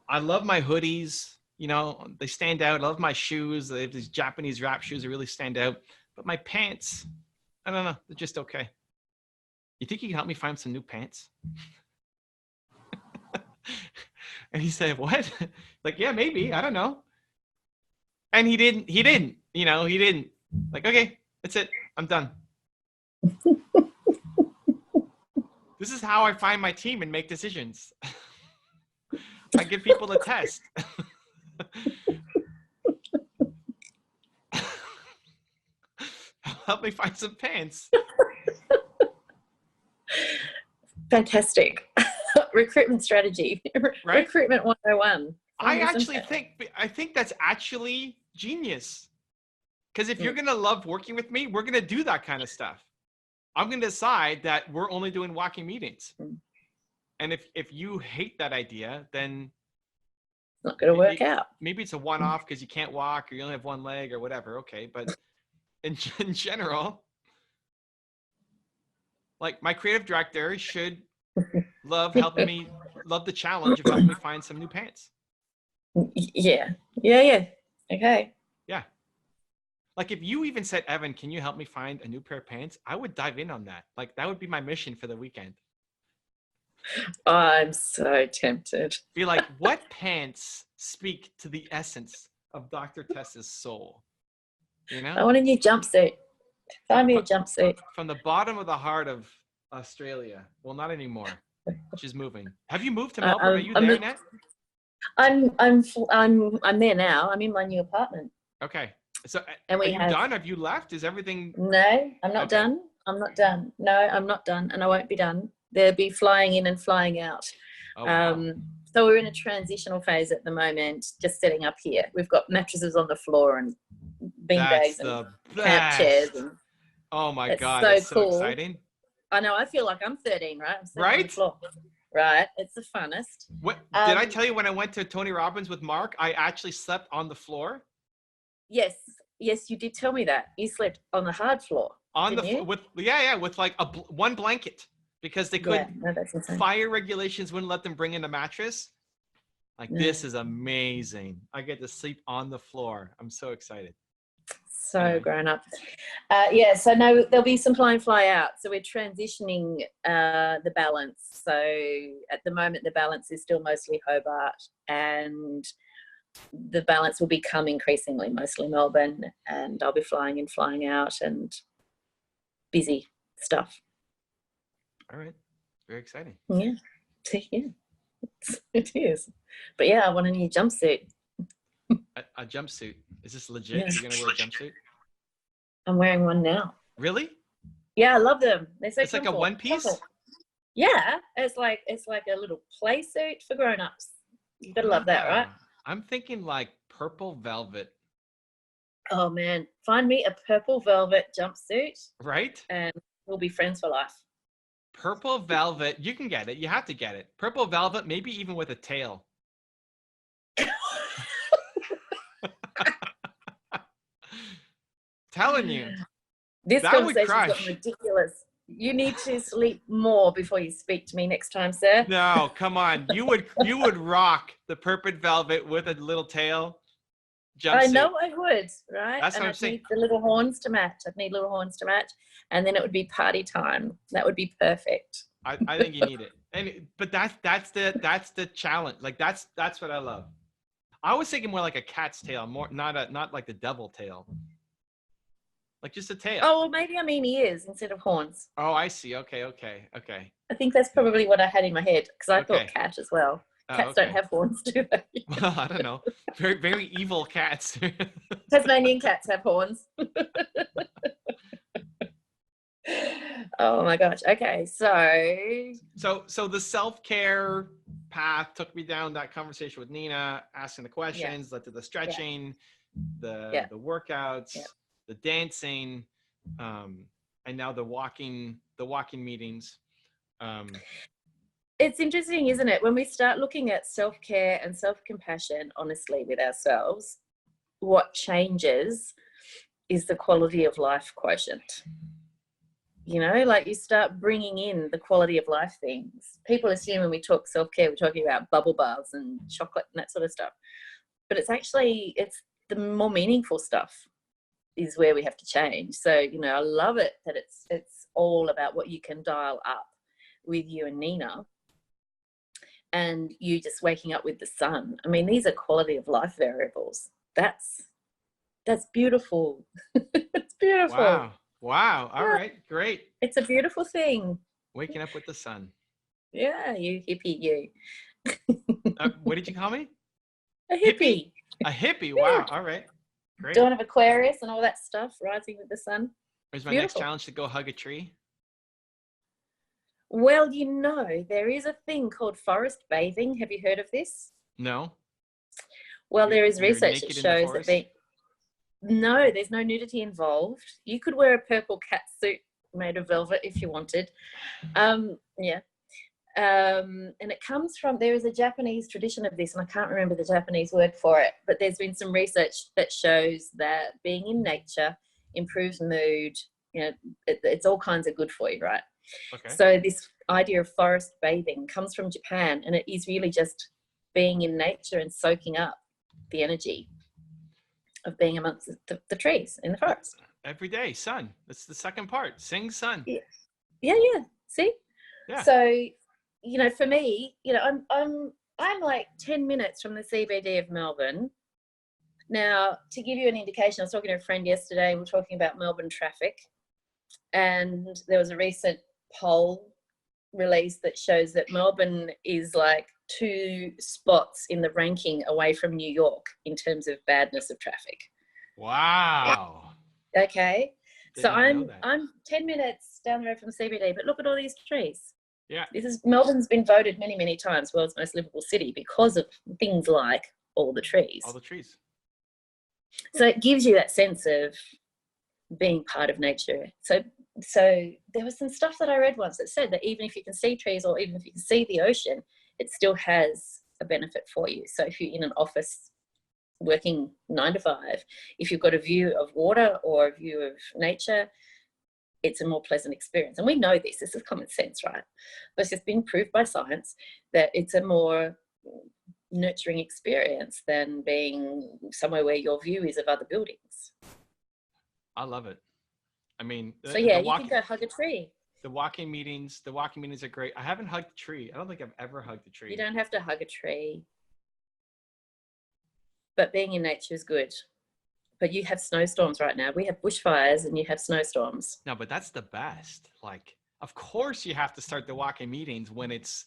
I love my hoodies. You know, they stand out. I love my shoes. They have these Japanese wrap shoes that really stand out. But my pants, I don't know, they're just okay. You think you can help me find some new pants? And he said, what? Like, yeah, maybe. I don't know. And he didn't, you know, he didn't. Like, okay, that's it. I'm done. This is how I find my team and make decisions. I give people a test. Help me find some pants. Fantastic. Recruitment strategy. Right? Recruitment 101. I think that's actually genius. Because if you're going to love working with me, we're going to do that kind of stuff. I'm going to decide that we're only doing walking meetings. And if you hate that idea, then It's not going to work out. maybe it's a one-off because you can't walk or you only have one leg or whatever. Okay, but in general, like my creative director should love the challenge of helping me find some new pants. Yeah. Okay. Yeah. Like if you even said, Evan, can you help me find a new pair of pants? I would dive in on that. Like that would be my mission for the weekend. I'm so tempted. Be like, what pants speak to the essence of Dr. Tessa's soul? You know? I want a new jumpsuit. Find me a jumpsuit. From the bottom of the heart of Australia. Well, not anymore. She's moving. Have you moved to Melbourne? Are you there now? I'm there now. I'm in my new apartment. Okay. So And are you done? Have you left? Is everything? No, I'm not done. I'm not done. No, I'm not done, and I won't be done. They'll be flying in and flying out. Oh, wow. So we're in a transitional phase at the moment, just setting up here. We've got mattresses on the floor and beanbags and camp chairs. And oh my it's God, so that's so cool. exciting. I know, I feel like I'm 13, right? I'm sitting on the Right? floor. Right, it's the funnest. What did I tell you when I went to Tony Robbins with Mark? I actually slept on the floor. Yes, you did tell me that. You slept on the hard floor. On the you? with like one blanket because they couldn't. No, that's insane. Fire regulations wouldn't let them bring in a mattress. Like this is amazing. I get to sleep on the floor. I'm so excited. So grown up. So no, there'll be some fly in, fly out. So we're transitioning the balance. So at the moment, the balance is still mostly Hobart, and the balance will become increasingly mostly Melbourne, and I'll be flying in, flying out, and busy stuff. All right. Very exciting. Yeah. It is. But yeah, I want a new jumpsuit. A jumpsuit. Is this legit? Yeah. You're gonna wear a jumpsuit? I'm wearing one now. Really? Yeah, I love them. They're so It's like a one piece? Yeah, it's like a little play suit for grown-ups. You gotta love that, right? I'm thinking like purple velvet. Oh man, find me a purple velvet jumpsuit, Right? and we'll be friends for life. Purple velvet. You can get it. You have to get it. Purple velvet, maybe even with a tail. Telling you. This That would conversation's crush. gotten ridiculous. You need to sleep more before you speak to me next time, sir. No, come on. You would rock the purple velvet with a little tail jumpsuit. I know I would, right? That's and what I'm I'd saying. need the little horns to match. I'd need little horns to match, and then it would be party time. That would be perfect. I think you need it. But that's the challenge. Like that's what I love. I was thinking more like a cat's tail, more not like the devil tail. Like just a tail. Oh, well, maybe I mean ears instead of horns. Oh, I see. Okay. I think that's probably what I had in my head, because I Okay. thought cat as well. Cats okay. don't have horns, do they? Well, I don't know. Very, very evil cats. Tasmanian cats have horns. Oh my gosh. Okay, So the self-care path took me down that conversation with Nina, asking the questions, led to the stretching, the workouts, the dancing, and now the walking meetings. it's interesting, isn't it? When we start looking at self-care and self-compassion honestly with ourselves, what changes is the quality of life quotient. You know, like you start bringing in the quality of life things. People assume when we talk self-care, we're talking about bubble baths and chocolate and that sort of stuff. But it's the more meaningful stuff is where we have to change. So, you know, I love it that it's all about what you can dial up with you and Nina, and you just waking up with the sun. I mean, these are quality of life variables. That's beautiful. It's beautiful. Wow. All right. Great. It's a beautiful thing. Waking up with the sun. Yeah, you hippie, you. What did you call me? A hippie. A hippie. Wow. All right. Great. Dawn of Aquarius and all that stuff, rising with the sun. Is my next challenge to go hug a tree? Well, you know, there is a thing called forest bathing. Have you heard of this? No. Well, there is You're research that naked in the shows that no, there's no nudity involved. You could wear a purple cat suit made of velvet if you wanted. And it comes from, there is a Japanese tradition of this, and I can't remember the Japanese word for it, but there's been some research that shows that being in nature improves mood. You know, it's all kinds of good for you, right? Okay. So this idea of forest bathing comes from Japan, and it is really just being in nature and soaking up the energy of being amongst the trees in the forest. Every day, sun. That's the second part. Sing sun. Yeah. See? Yeah. So, you know, for me, you know, I'm like 10 minutes from the CBD of Melbourne. Now, to give you an indication, I was talking to a friend yesterday, we were talking about Melbourne traffic, and there was a recent poll released that shows that Melbourne is like 2 spots in the ranking away from New York in terms of badness of traffic. Wow. Okay. So Didn't know I'm 10 minutes down the road from CBD, but look at all these trees. Yeah. Melbourne's been voted many, many times world's most livable city because of things like all the trees. All the trees. So it gives you that sense of being part of nature. So there was some stuff that I read once that said that even if you can see trees or even if you can see the ocean, it still has a benefit for you. So if you're in an office working 9 to 5, if you've got a view of water or a view of nature, it's a more pleasant experience. And we know this is common sense, right? But it's just been proved by science that it's a more nurturing experience than being somewhere where your view is of other buildings. I love it. I mean, so yeah, you can go hug a tree. The walking meetings are great. I haven't hugged a tree. I don't think I've ever hugged a tree. You don't have to hug a tree. But being in nature is good. But you have snowstorms right now. We have bushfires and you have snowstorms. No, but that's the best. Like, of course you have to start the walking meetings when it's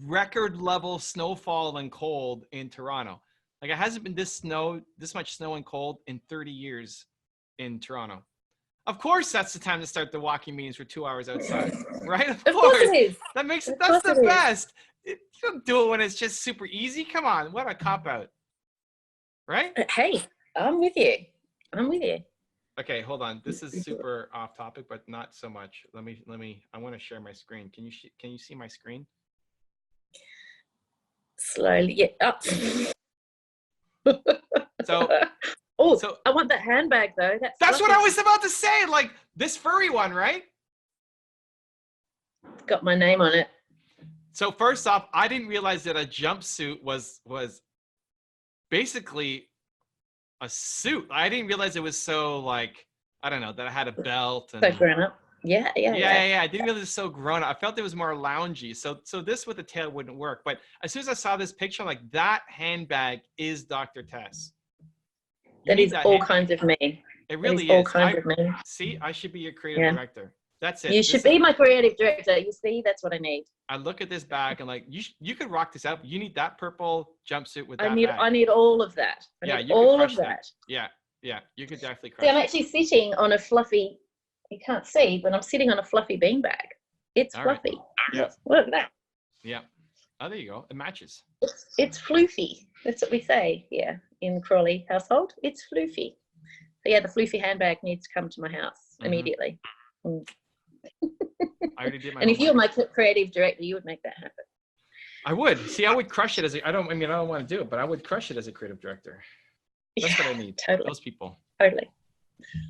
record level snowfall and cold in Toronto. Like, it hasn't been this much snow and cold in 30 years in Toronto. Of course, that's the time to start the walking meetings for 2 hours outside, right? Of course it is. That's the best. You don't do it when it's just super easy. Come on, what a cop out, right? Hey, I'm with you. Okay, hold on. This is super off topic, but not so much. Let me. I want to share my screen. Can you see my screen? Slowly, yeah. Oh. So I want that handbag though. That's what I was about to say. Like this furry one, right? Got my name on it. So first off, I didn't realize that a jumpsuit was basically a suit. I didn't realize it was so like, I don't know, that I had a belt. And, so grown up. Yeah. I didn't realize it was so grown up. I felt it was more loungy. So this with the tail wouldn't work. But as soon as I saw this picture, like that handbag is Dr. Tess. That is all kinds of me. It really is. All kinds of me. See, I should be your creative director. That's it. You should be my creative director. You see, that's what I need. I look at this bag and like, you could rock this out. You need that purple jumpsuit with that I need all of that. All of that. Yeah, you could definitely crush it. I'm actually sitting on a fluffy, you can't see, but I'm sitting on a fluffy beanbag. It's fluffy. Right. Yeah. Look at that. Yeah. Oh, there you go. It matches. It's floofy. That's what we say here in the Crawley household. It's floofy. So yeah, the floofy handbag needs to come to my house immediately. I already did my and if you were my creative director, you would make that happen. I would. See, I would crush it I don't want to do it, but I would crush it as a creative director. That's what I need. Totally. Those people. Totally.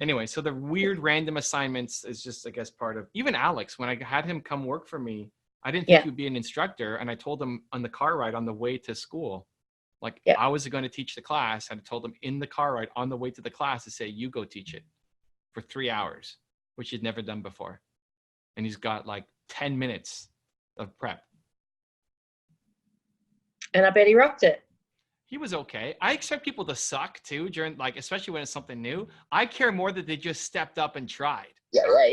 Anyway, so the weird random assignments is just, I guess, part of, even Alex, when I had him come work for me, I didn't think he would be an instructor. And I told him on the car ride on the way to school, like I was going to teach the class. And I told him in the car ride on the way to the class to say, you go teach it for 3 hours, which he'd never done before. And he's got like 10 minutes of prep. And I bet he rocked it. He was okay. I expect people to suck too during, like, especially when it's something new. I care more that they just stepped up and tried. Yeah. Right?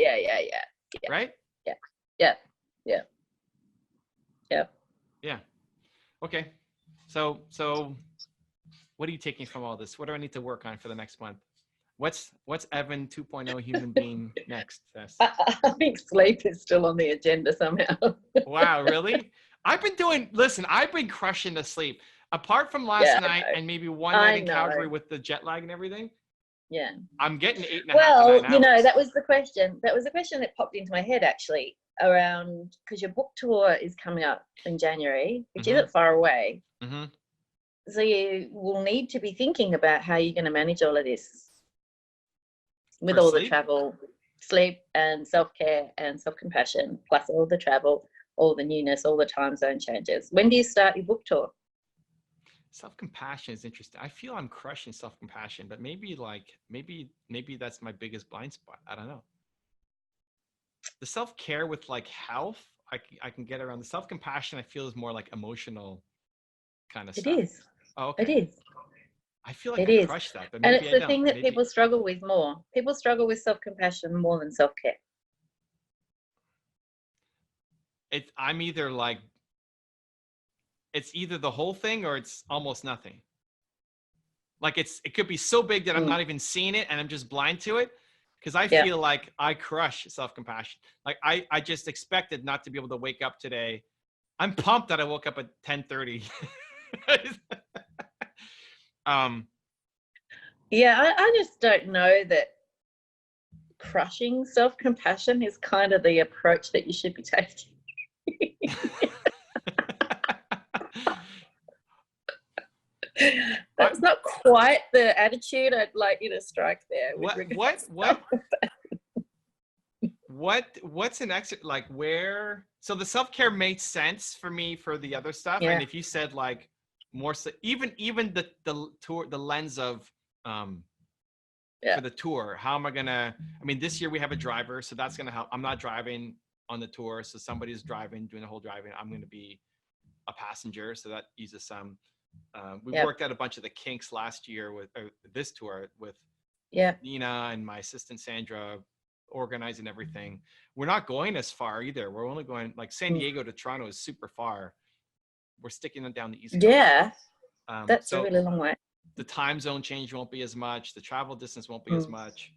Yeah. Okay. So what are you taking from all this? What do I need to work on for the next month? What's Evan 2.0 human being next, Tess? I think sleep is still on the agenda somehow. Wow, really? I've been crushing the sleep. Apart from last night and maybe one night in Calgary with the jet lag and everything. Yeah. I'm getting 8.5 Well, to 9 hours. that was the question. That was the question that popped into my head, actually. around, because your book tour is coming up in January, which Mhm. isn't far away. Mm-hmm. So you will need to be thinking about how you're going to manage all of this with For all the sleep? travel, sleep and self-care and self-compassion, plus all the travel, all the newness, all the time zone changes. When do you start your book tour? Self-compassion is interesting. I feel I'm crushing self-compassion, but maybe that's my biggest blind spot. I don't know. The self-care with like health, I can get around. The self-compassion I feel is more like emotional kind of It stuff. is. Oh, It okay. is. I feel like It I is. crushed that, but And maybe it's I the don't. thing that Maybe people struggle with more. People struggle with self-compassion more than self-care. I'm either like, it's either the whole thing or it's almost nothing. Like it could be so big that I'm not even seeing it and I'm just blind to it. Because I Yeah. feel like I crush self-compassion. Like I just expected not to be able to wake up today. I'm pumped that I woke up at 10:30. Yeah, I just don't know that crushing self-compassion is kind of the approach that you should be taking. That's not quite the attitude I'd like you to strike there. What's an extra, like, where, so the self-care made sense for me for the other stuff. Yeah. And if you said like more so, even the tour, the lens of for the tour, how am I gonna, I mean, this year we have a driver, so that's gonna help. I'm not driving on the tour, so somebody's driving, doing the whole driving. I'm gonna be a passenger, so that eases some. We worked out a bunch of the kinks last year with this tour with Nina and my assistant Sandra organizing everything. We're not going as far either. We're only going, like, San Diego to Toronto is super far. We're sticking them down the East Coast. Yeah, that's so a really long way. the time zone change won't be as much. The travel distance won't be as much.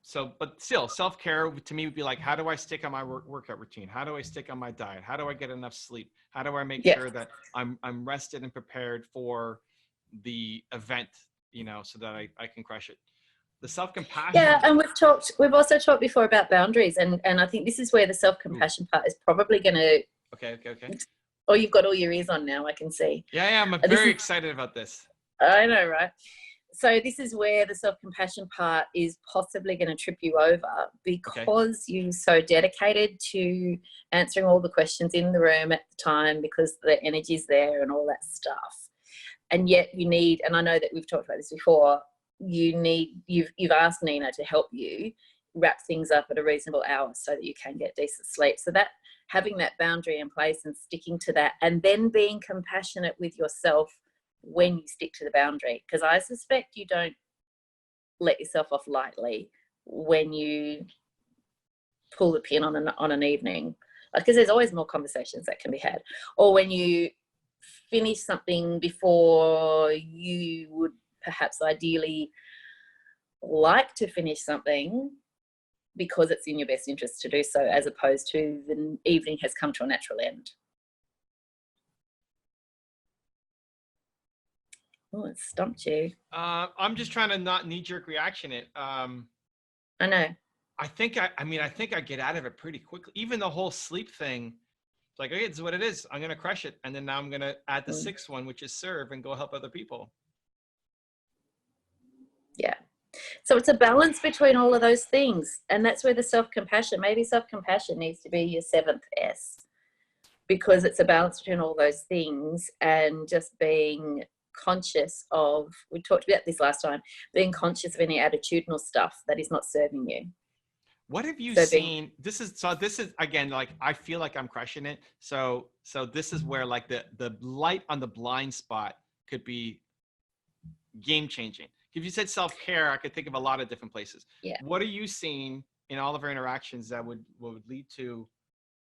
So, but still, self-care to me would be like, how do I stick on my workout routine? How do I stick on my diet? How do I get enough sleep? How do I make sure that I'm rested and prepared for the event, so that I can crush it? The self-compassion. Yeah, and we've also talked before about boundaries, and I think this is where the self-compassion part is probably going to. Okay. Oh, you've got all your ears on now, I can see. Yeah, I'm very excited about this. I know, right? So this is where the self-compassion part is possibly going to trip you over, because you're so dedicated to answering all the questions in the room at the time, because the energy's there and all that stuff. And yet you need, and I know that we've talked about this before, you've asked Nina to help you wrap things up at a reasonable hour so that you can get decent sleep. So that having that boundary in place and sticking to that, and then being compassionate with yourself when you stick to the boundary, because I suspect you don't let yourself off lightly when you pull the pin on an evening, because there's always more conversations that can be had, or when you finish something before you would perhaps ideally like to finish something, because it's in your best interest to do so, as opposed to the evening has come to a natural end. Oh, it stumped you. I'm just trying to not knee-jerk reaction it. I know. I think I get out of it pretty quickly. Even the whole sleep thing, it's like, okay, this is what it is. I'm gonna crush it, and then now I'm gonna add the sixth one, which is serve, and go help other people. Yeah. So it's a balance between all of those things, and that's where the self-compassion, maybe self-compassion needs to be your 7th S, because it's a balance between all those things, and just being conscious of, we talked about this last time, being conscious of any attitudinal stuff that is not serving you. What have you seen? This is again, like, I feel like I'm crushing it. So this is where, like, the light on the blind spot could be game changing. If you said self-care, I could think of a lot of different places. Yeah. What are you seeing in all of our interactions that would lead to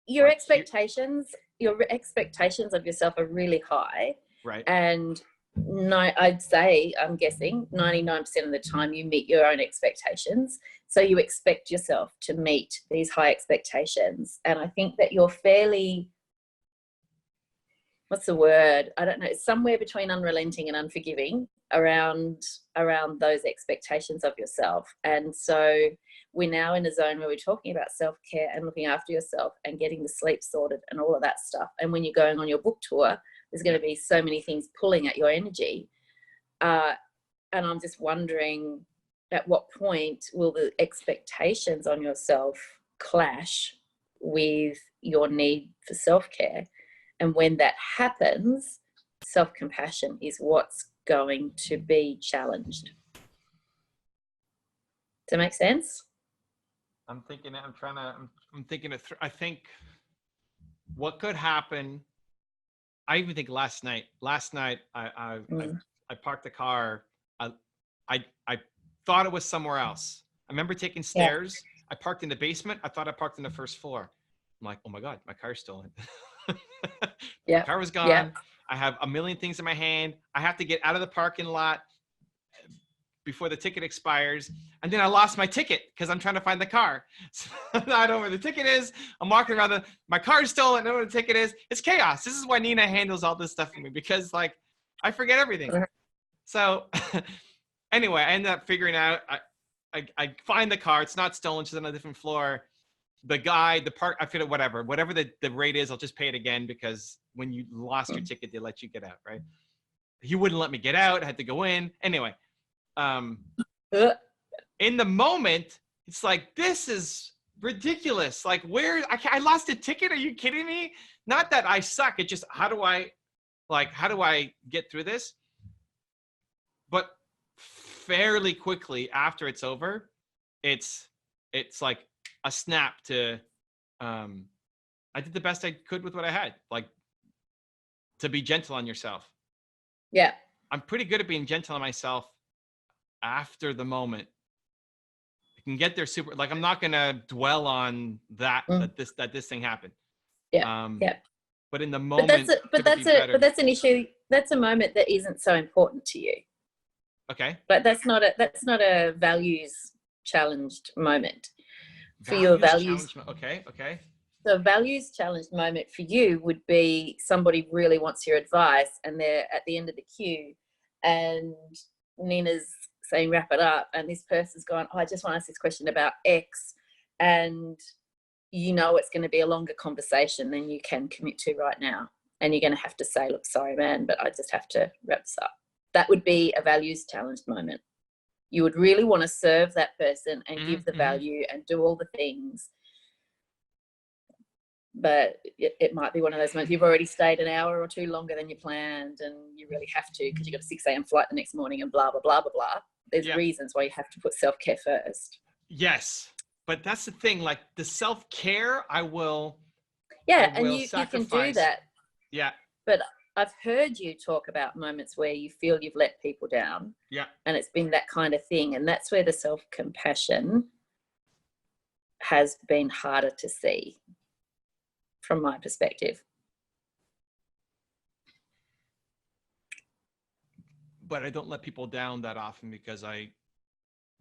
your expectations? Your expectations of yourself are really high, right? And no, I'd say, I'm guessing 99% of the time you meet your own expectations. So you expect yourself to meet these high expectations. And I think that you're fairly what's the word? I don't know. It's somewhere between unrelenting and unforgiving around those expectations of yourself. And so we're now in a zone where we're talking about self-care and looking after yourself and getting the sleep sorted and all of that stuff. And when you're going on your book tour, there's going to be so many things pulling at your energy. And I'm just wondering, at what point will the expectations on yourself clash with your need for self-care? And when that happens, self-compassion is what's going to be challenged. Does that make sense? I'm thinking it through. I think what could happen, I even think last night I parked the car. I thought it was somewhere else. I remember taking stairs. Yeah. I parked in the basement. I thought I parked in the first floor. I'm like, oh my God, my car's stolen. Yeah. My car was gone. Yeah. I have a million things in my hand. I have to get out of the parking lot before the ticket expires. And then I lost my ticket because I'm trying to find the car. So I don't know where the ticket is. I'm walking around, my car is stolen. I don't know where the ticket is. It's chaos. This is why Nina handles all this stuff for me, because like I forget everything. So anyway, I ended up figuring out, I find the car. It's not stolen. She's on a different floor. The guy, the park, I figured whatever the rate is, I'll just pay it again, because when you lost your ticket, they let you get out, right? He wouldn't let me get out. I had to go in. Anyway, in the moment, it's like, this is ridiculous. Like, I lost a ticket? Are you kidding me? Not that I suck. It just, how do I get through this? But fairly quickly after it's over, it's like a snap to, I did the best I could with what I had, like, to be gentle on yourself. Yeah. I'm pretty good at being gentle on myself after the moment. I can get there super, like, I'm not going to dwell on that this thing happened. Yeah. Yeah. But in the moment, but that's an issue. That's a moment that isn't so important to you. Okay. But that's not a values challenged moment for your values. Okay. So a values challenged moment for you would be somebody really wants your advice and they're at the end of the queue and Nina's saying, wrap it up. And this person's gone, oh, I just want to ask this question about X. And you know it's going to be a longer conversation than you can commit to right now. And you're going to have to say, look, sorry, man, but I just have to wrap this up. That would be a values challenged moment. You would really want to serve that person and give the value and do all the things. But it might be one of those moments you've already stayed an hour or two longer than you planned and you really have to because you've got a 6 a.m. flight the next morning and blah, blah, blah, blah, blah. There's reasons why you have to put self-care first. Yes. But that's the thing, like the self-care, I will you can do that. Yeah. But I've heard you talk about moments where you feel you've let people down. Yeah. And it's been that kind of thing. And that's where the self-compassion has been harder to see from my perspective. But I don't let people down that often because that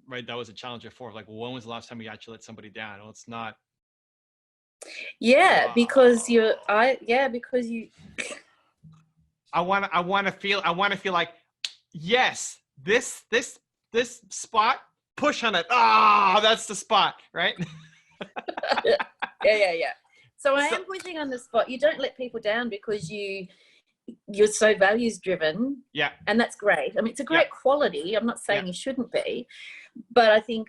was a challenge before. Like, well, when was the last time you actually let somebody down? Well, it's not. Yeah, because I want to feel like, yes, this spot, push on it. That's the spot, right? Yeah. So I am pushing on the spot. You don't let people down because you're so values driven. Yeah. And that's great. I mean, it's a great quality. I'm not saying you shouldn't be, but I think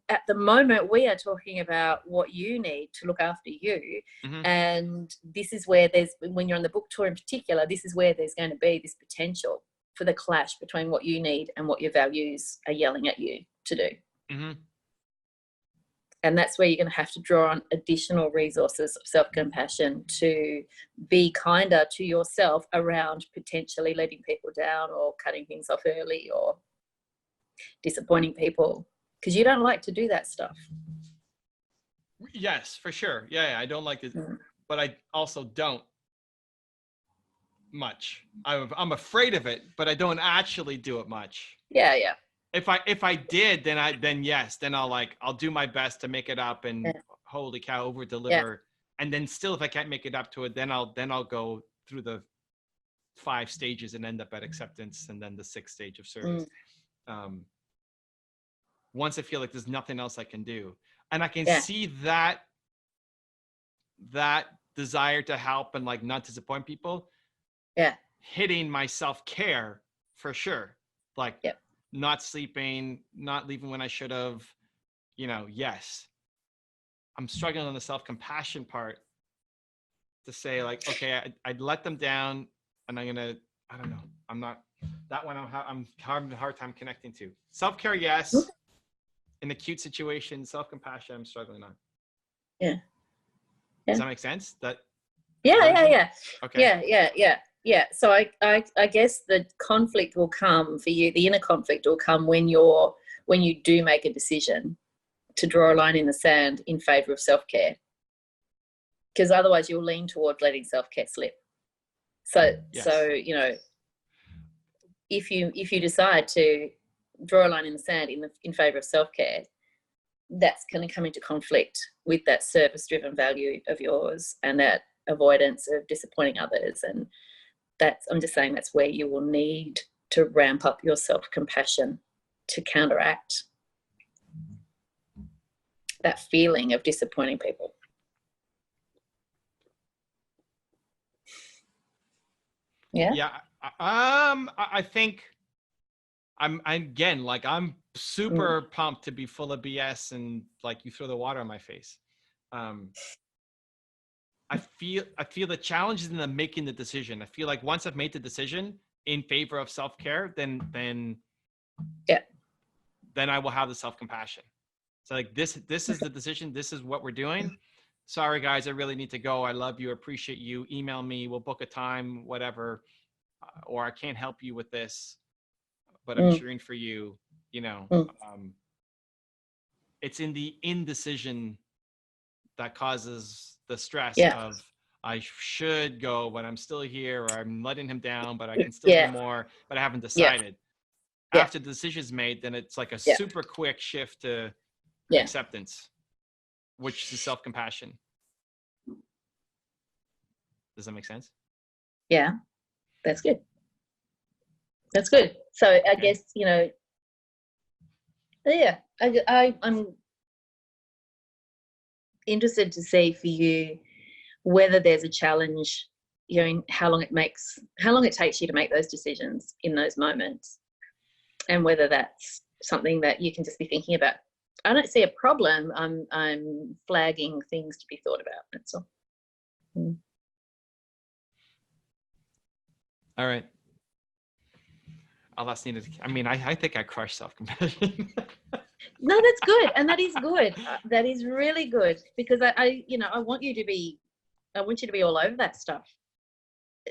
at the moment we are talking about what you need to look after you. Mm-hmm. And this is where when you're on the book tour in particular, this is where there's going to be this potential for the clash between what you need and what your values are yelling at you to do. Mm-hmm. And that's where you're going to have to draw on additional resources of self-compassion to be kinder to yourself around potentially letting people down or cutting things off early or disappointing people, because you don't like to do that stuff. Yes, for sure. Yeah, I don't like it, but I also don't much. I'm afraid of it, but I don't actually do it much. Yeah. If I did, then I'll do my best to make it up and holy cow, over deliver. Yeah. And then still, if I can't make it up to it, then I'll go through the 5 stages and end up at acceptance, and then the 6th stage of service. Once I feel like there's nothing else I can do, and I can see that desire to help and like not disappoint people, hitting my self-care for sure. Like not sleeping, not leaving when I should have, you know, yes. I'm struggling on the self-compassion part to say like, okay, I'd let them down, and I don't know. I'm not, that one I'm having a hard time connecting to. Self-care, yes. In acute situations, self-compassion, I'm struggling on. Yeah. Does that make sense? That. Yeah. Okay. Yeah. So I guess the conflict will come for you. The inner conflict will come when you do make a decision to draw a line in the sand in favor of self-care, because otherwise you'll lean towards letting self-care slip. So you know, if you decide to draw a line in the sand in favor of self-care, that's going to come into conflict with that service-driven value of yours and that avoidance of disappointing others. And I'm just saying that's where you will need to ramp up your self-compassion to counteract that feeling of disappointing people. Yeah. I think I'm super pumped to be full of BS and like you throw the water on my face. I feel the challenge is in the making the decision. I feel like once I've made the decision in favor of self-care, then I will have the self-compassion. So like this is the decision. This is what we're doing. Sorry guys, I really need to go. I love you. Appreciate you. Email me. We'll book a time, whatever. Or I can't help you with this, but I'm cheering for you. You know, it's in the indecision that causes the stress of I should go, but I'm still here, or I'm letting him down, but I can still do more, but I haven't decided. After the decision's made, then it's like a super quick shift to acceptance, which is self-compassion. Does that make sense? Yeah, that's good. That's good. So I guess, you know, I'm interested to see for you whether there's a challenge, you know, in how long it takes you to make those decisions in those moments, and whether that's something that you can just be thinking about. I don't see a problem. I'm flagging things to be thought about. That's all. All right. That's needed. I mean, I think I crushed self-compassion. No, that's good. And that is good. That is really good, because I want you to be all over that stuff.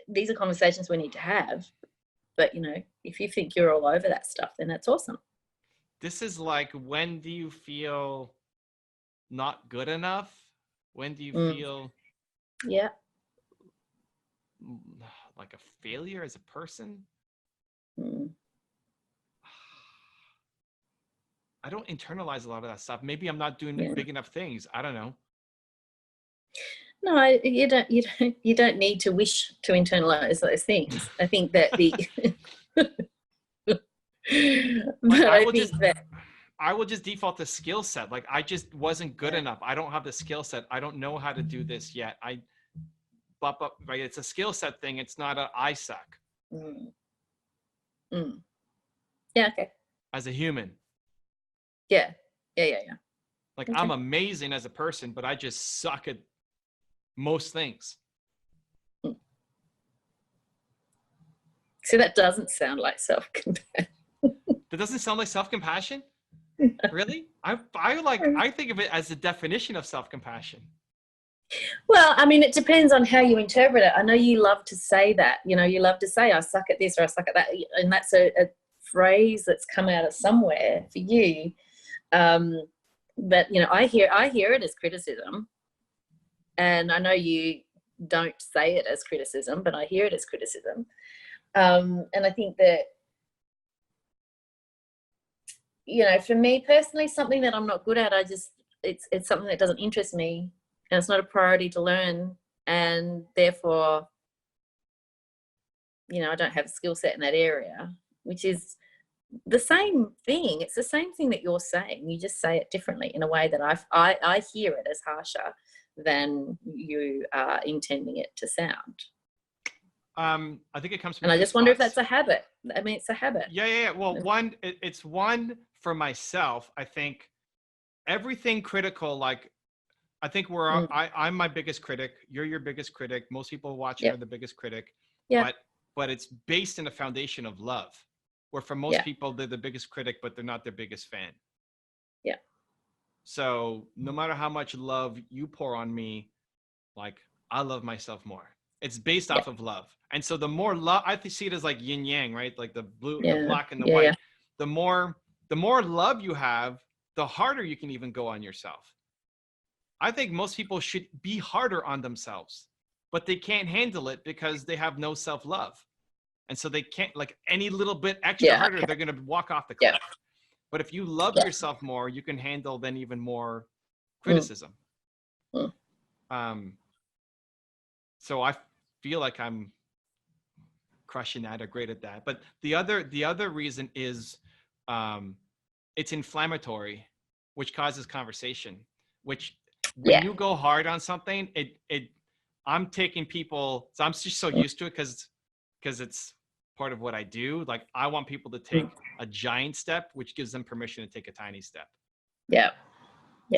These are conversations we need to have. But, you know, if you think you're all over that stuff, then that's awesome. This is like, when do you feel not good enough? When do you feel like a failure as a person? I don't internalize a lot of that stuff. Maybe I'm not doing big enough things. I don't know. No, you don't need to wish to internalize those things. I think that I will just default to skill set. Like, I just wasn't good enough. I don't have the skill set. I don't know how to do this yet. But right, it's a skill set thing. It's not I suck. Yeah. Okay. As a human. Yeah. Like, okay. I'm amazing as a person, but I just suck at most things. So that doesn't sound like self-compassion. That doesn't sound like self-compassion? Really? I think of it as the definition of self-compassion. Well, I mean, it depends on how you interpret it. I know you love to say that. You know, you love to say, I suck at this or I suck at that. And that's a phrase that's come out of somewhere for you. But, you know, I hear it as criticism. And I know you don't say it as criticism, but I hear it as criticism. And I think that, you know, for me personally, something that I'm not good at, it's something that doesn't interest me, and it's not a priority to learn, and therefore I don't have a skill set in that area, which is the same thing. It's the same thing that you're saying. You just say it differently in a way that I hear it as harsher than you are intending it to sound. I think it comes from And I two just wonder if spots. that's a habit. I mean, it's a habit. Yeah. Well, it's one for myself. I think everything critical, like I think I'm my biggest critic. You're your biggest critic. Most people watching are the biggest critic. Yeah. But it's based in a foundation of love, where for most people they're the biggest critic, but they're not their biggest fan. Yeah. So no matter how much love you pour on me, like I love myself more. It's based off of love. And so the more love, I see it as like yin yang, right? Like the blue, the black and the white. The more love you have, the harder you can even go on yourself. I think most people should be harder on themselves, but they can't handle it because they have no self-love. And so they can't, like any little bit extra harder, they're going to walk off the cliff. But if you love yourself more, you can handle then even more criticism. So I feel like I'm crushing that or great at that. But the other reason is it's inflammatory, which causes conversation, which when you go hard on something, I'm taking people, so I'm just so used to it because it's part of what I do. Like I want people to take a giant step, which gives them permission to take a tiny step. Yeah.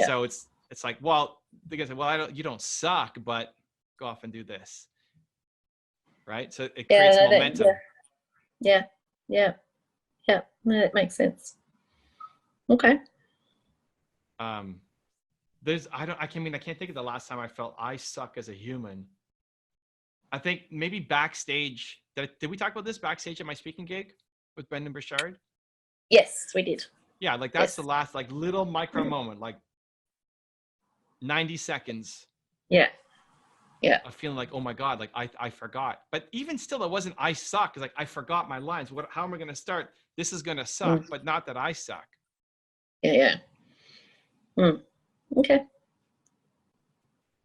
So it's like, well, they can say, well, you don't suck, but go off and do this. Right. So it creates momentum. Yeah. No, that makes sense. Okay. I can't think of the last time I felt I suck as a human. I think maybe backstage. Did we talk about this backstage at my speaking gig with Brendan Burchard? Yes, we did. Yeah, like that's the last like little micro moment, like 90 seconds. Yeah. Of feeling like, oh my God, like I forgot. But even still, it wasn't I suck. It's like I forgot my lines. How am I going to start? This is going to suck, but not that I suck. Yeah. Okay.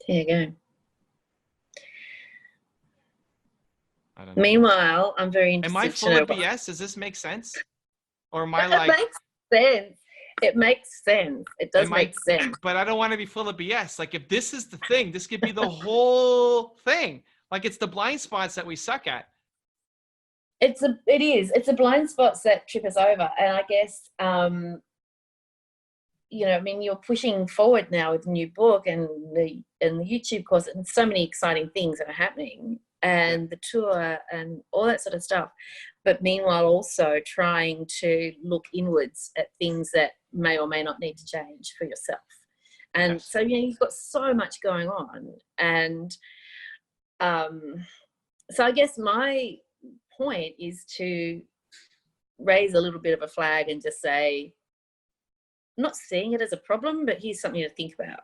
There you go. I don't know. Meanwhile, I'm very interested. Am I full of BS? Does this make sense? Or am I like? It makes sense. It makes sense. It does make sense. But I don't want to be full of BS. Like if this is the thing, this could be the whole thing. Like it's the blind spots that we suck at. It's a blind spots that trip us over. And I guess, I mean, you're pushing forward now with the new book and the YouTube course and so many exciting things that are happening and the tour and all that sort of stuff. But meanwhile, also trying to look inwards at things that may or may not need to change for yourself. And so, you've got so much going on. And so I guess my point is to raise a little bit of a flag and just say, I'm not seeing it as a problem, but here's something to think about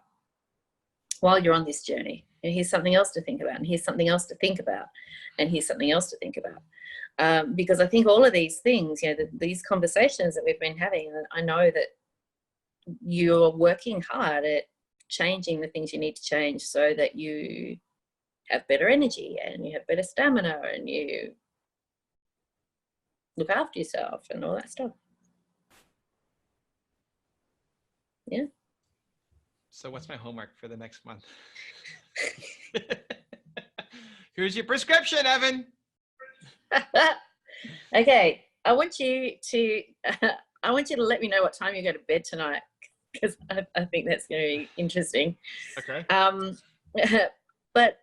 while you're on this journey. And here's something else to think about, and here's something else to think about, and here's something else to think about. Because I think all of these things, these conversations that we've been having, I know that you're working hard at changing the things you need to change so that you have better energy and you have better stamina and you look after yourself and all that stuff. Yeah. So what's my homework for the next month? Here's your prescription, Evan. Okay. I want you to let me know what time you go to bed tonight, because I think that's going to be interesting. Okay. But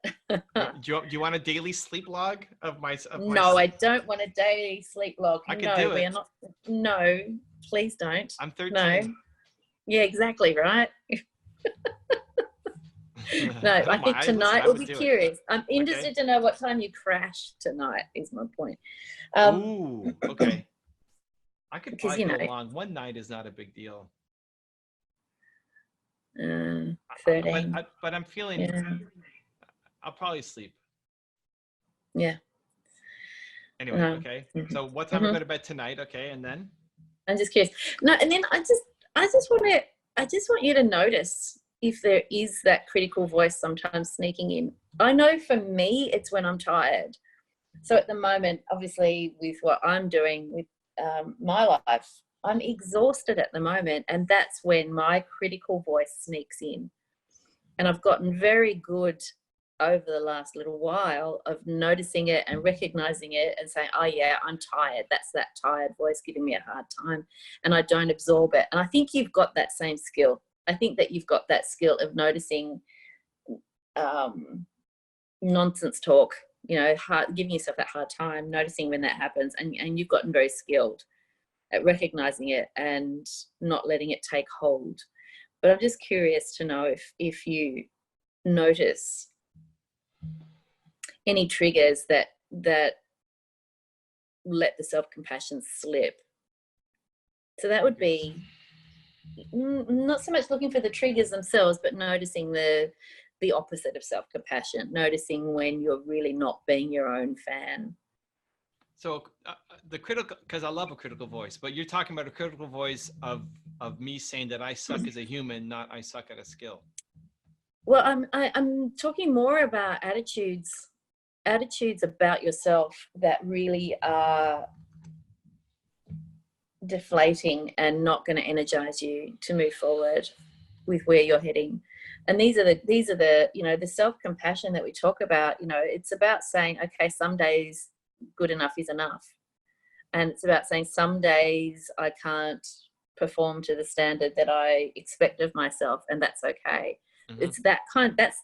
do you want a daily sleep log of my? No, I don't want a daily sleep log. I can do it. We are not. No, please don't. I'm 13. No. Yeah, exactly right. No, I think tonight we'll be curious. I'm interested to know what time you crash tonight. Is my point. Ooh, okay. I could probably go along. One night is not a big deal. 13. But I'm feeling. Yeah. I'll probably sleep. Yeah. Anyway, okay. So what time we go to bed tonight? Okay, and then? I'm just curious. No, and then I just want you to notice if there is that critical voice sometimes sneaking in. I know for me, it's when I'm tired. So at the moment, obviously, with what I'm doing with my life, I'm exhausted at the moment, and that's when my critical voice sneaks in. And I've gotten very good over the last little while of noticing it and recognizing it and saying, oh yeah, I'm tired. That's that tired voice giving me a hard time, and I don't absorb it. And I think you've got that same skill. I think that you've got that skill of noticing nonsense talk, giving yourself that hard time, noticing when that happens, and you've gotten very skilled at recognizing it and not letting it take hold. But I'm just curious to know if you notice any triggers that let the self-compassion slip. So that would be not so much looking for the triggers themselves, but noticing the opposite of self-compassion, noticing when you're really not being your own fan. So the critical, because I love a critical voice, but you're talking about a critical voice of me saying that I suck as a human, not I suck at a skill. Well, I'm talking more about attitudes about yourself that really are deflating and not going to energize you to move forward with where you're heading. And these are the the self-compassion that we talk about. It's about saying, okay, some days good enough is enough, and it's about saying some days I can't perform to the standard that I expect of myself, and that's okay. Mm-hmm. It's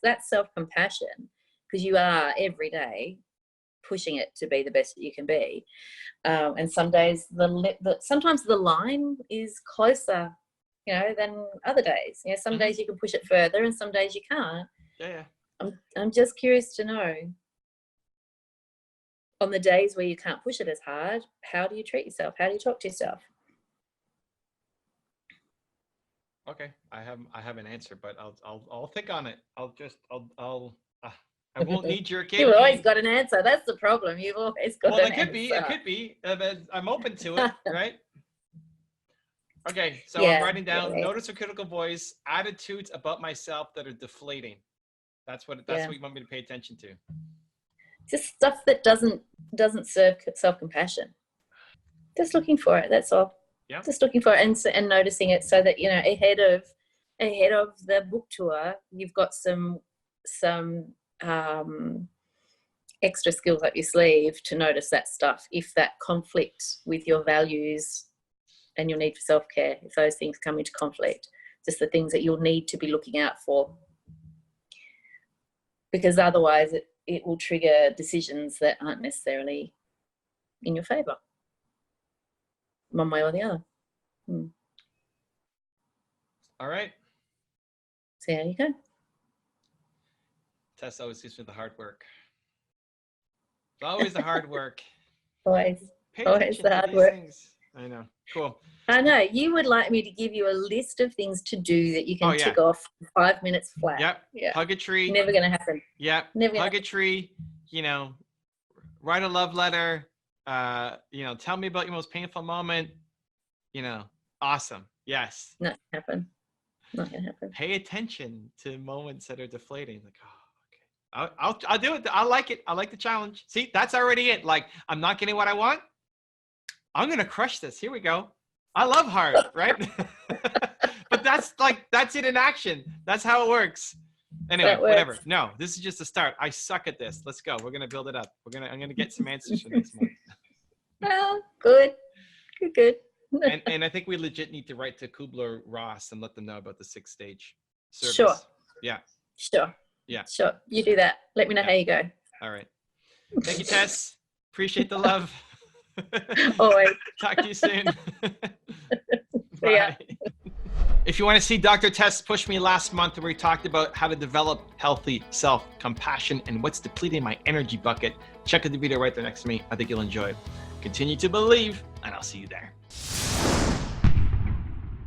that's self-compassion, because you are every day pushing it to be the best that you can be, and some days sometimes the line is closer than other days. Some mm-hmm. days you can push it further and some days you can't. Yeah. I'm just curious to know, on the days where you can't push it as hard, how do you treat yourself? How do you talk to yourself? Okay, I have an answer, but I'll think on it. I won't need your You've always got an answer. That's the problem. You've always got an answer. It could be. I'm open to it, right? Okay, so I'm writing down, notice a critical voice, attitudes about myself that are deflating. That's what you want me to pay attention to. Just stuff that doesn't serve self-compassion. Just looking for it, that's all. Yeah. Just looking for it and noticing it, so that ahead of the book tour, you've got some extra skills up your sleeve to notice that stuff. If that conflict with your values and your need for self-care, if those things come into conflict, just the things that you'll need to be looking out for, because otherwise it will trigger decisions that aren't necessarily in your favor, one way or the other. All right. See how you go. Tess always gives me the hard work. It's always the hard work. Always the hard work. Things. I know. Cool. I know. You would like me to give you a list of things to do that you can tick off 5 minutes flat. Yep. Yeah. Hug a tree. Never going to happen. Yep. Never Hug a tree. Write a love letter. Tell me about your most painful moment. Awesome. Yes. Not going to happen. Not going to happen. Pay attention to moments that are deflating. Like, okay, I'll do it. I like it. I like the challenge. See, that's already it. Like, I'm not getting what I want. I'm going to crush this. Here we go. I love hard, right? But that's it in action. That's how it works. Anyway, whatever. No, this is just a start. I suck at this. Let's go. We're going to build it up. I'm going to get some answers for next month. Well, good. and I think we legit need to write to Kubler-Ross and let them know about the 6 stage service. Sure. Yeah. Sure. Yeah. Sure. You do that. Let me know how you go. All right. Thank you, Tess. Appreciate the love. Always. Talk to you soon. Bye. Yeah. If you want to see Dr. Tess push me last month, where we talked about how to develop healthy self-compassion and what's depleting my energy bucket, check out the video right there next to me. I think you'll enjoy it. Continue to believe, and I'll see you there.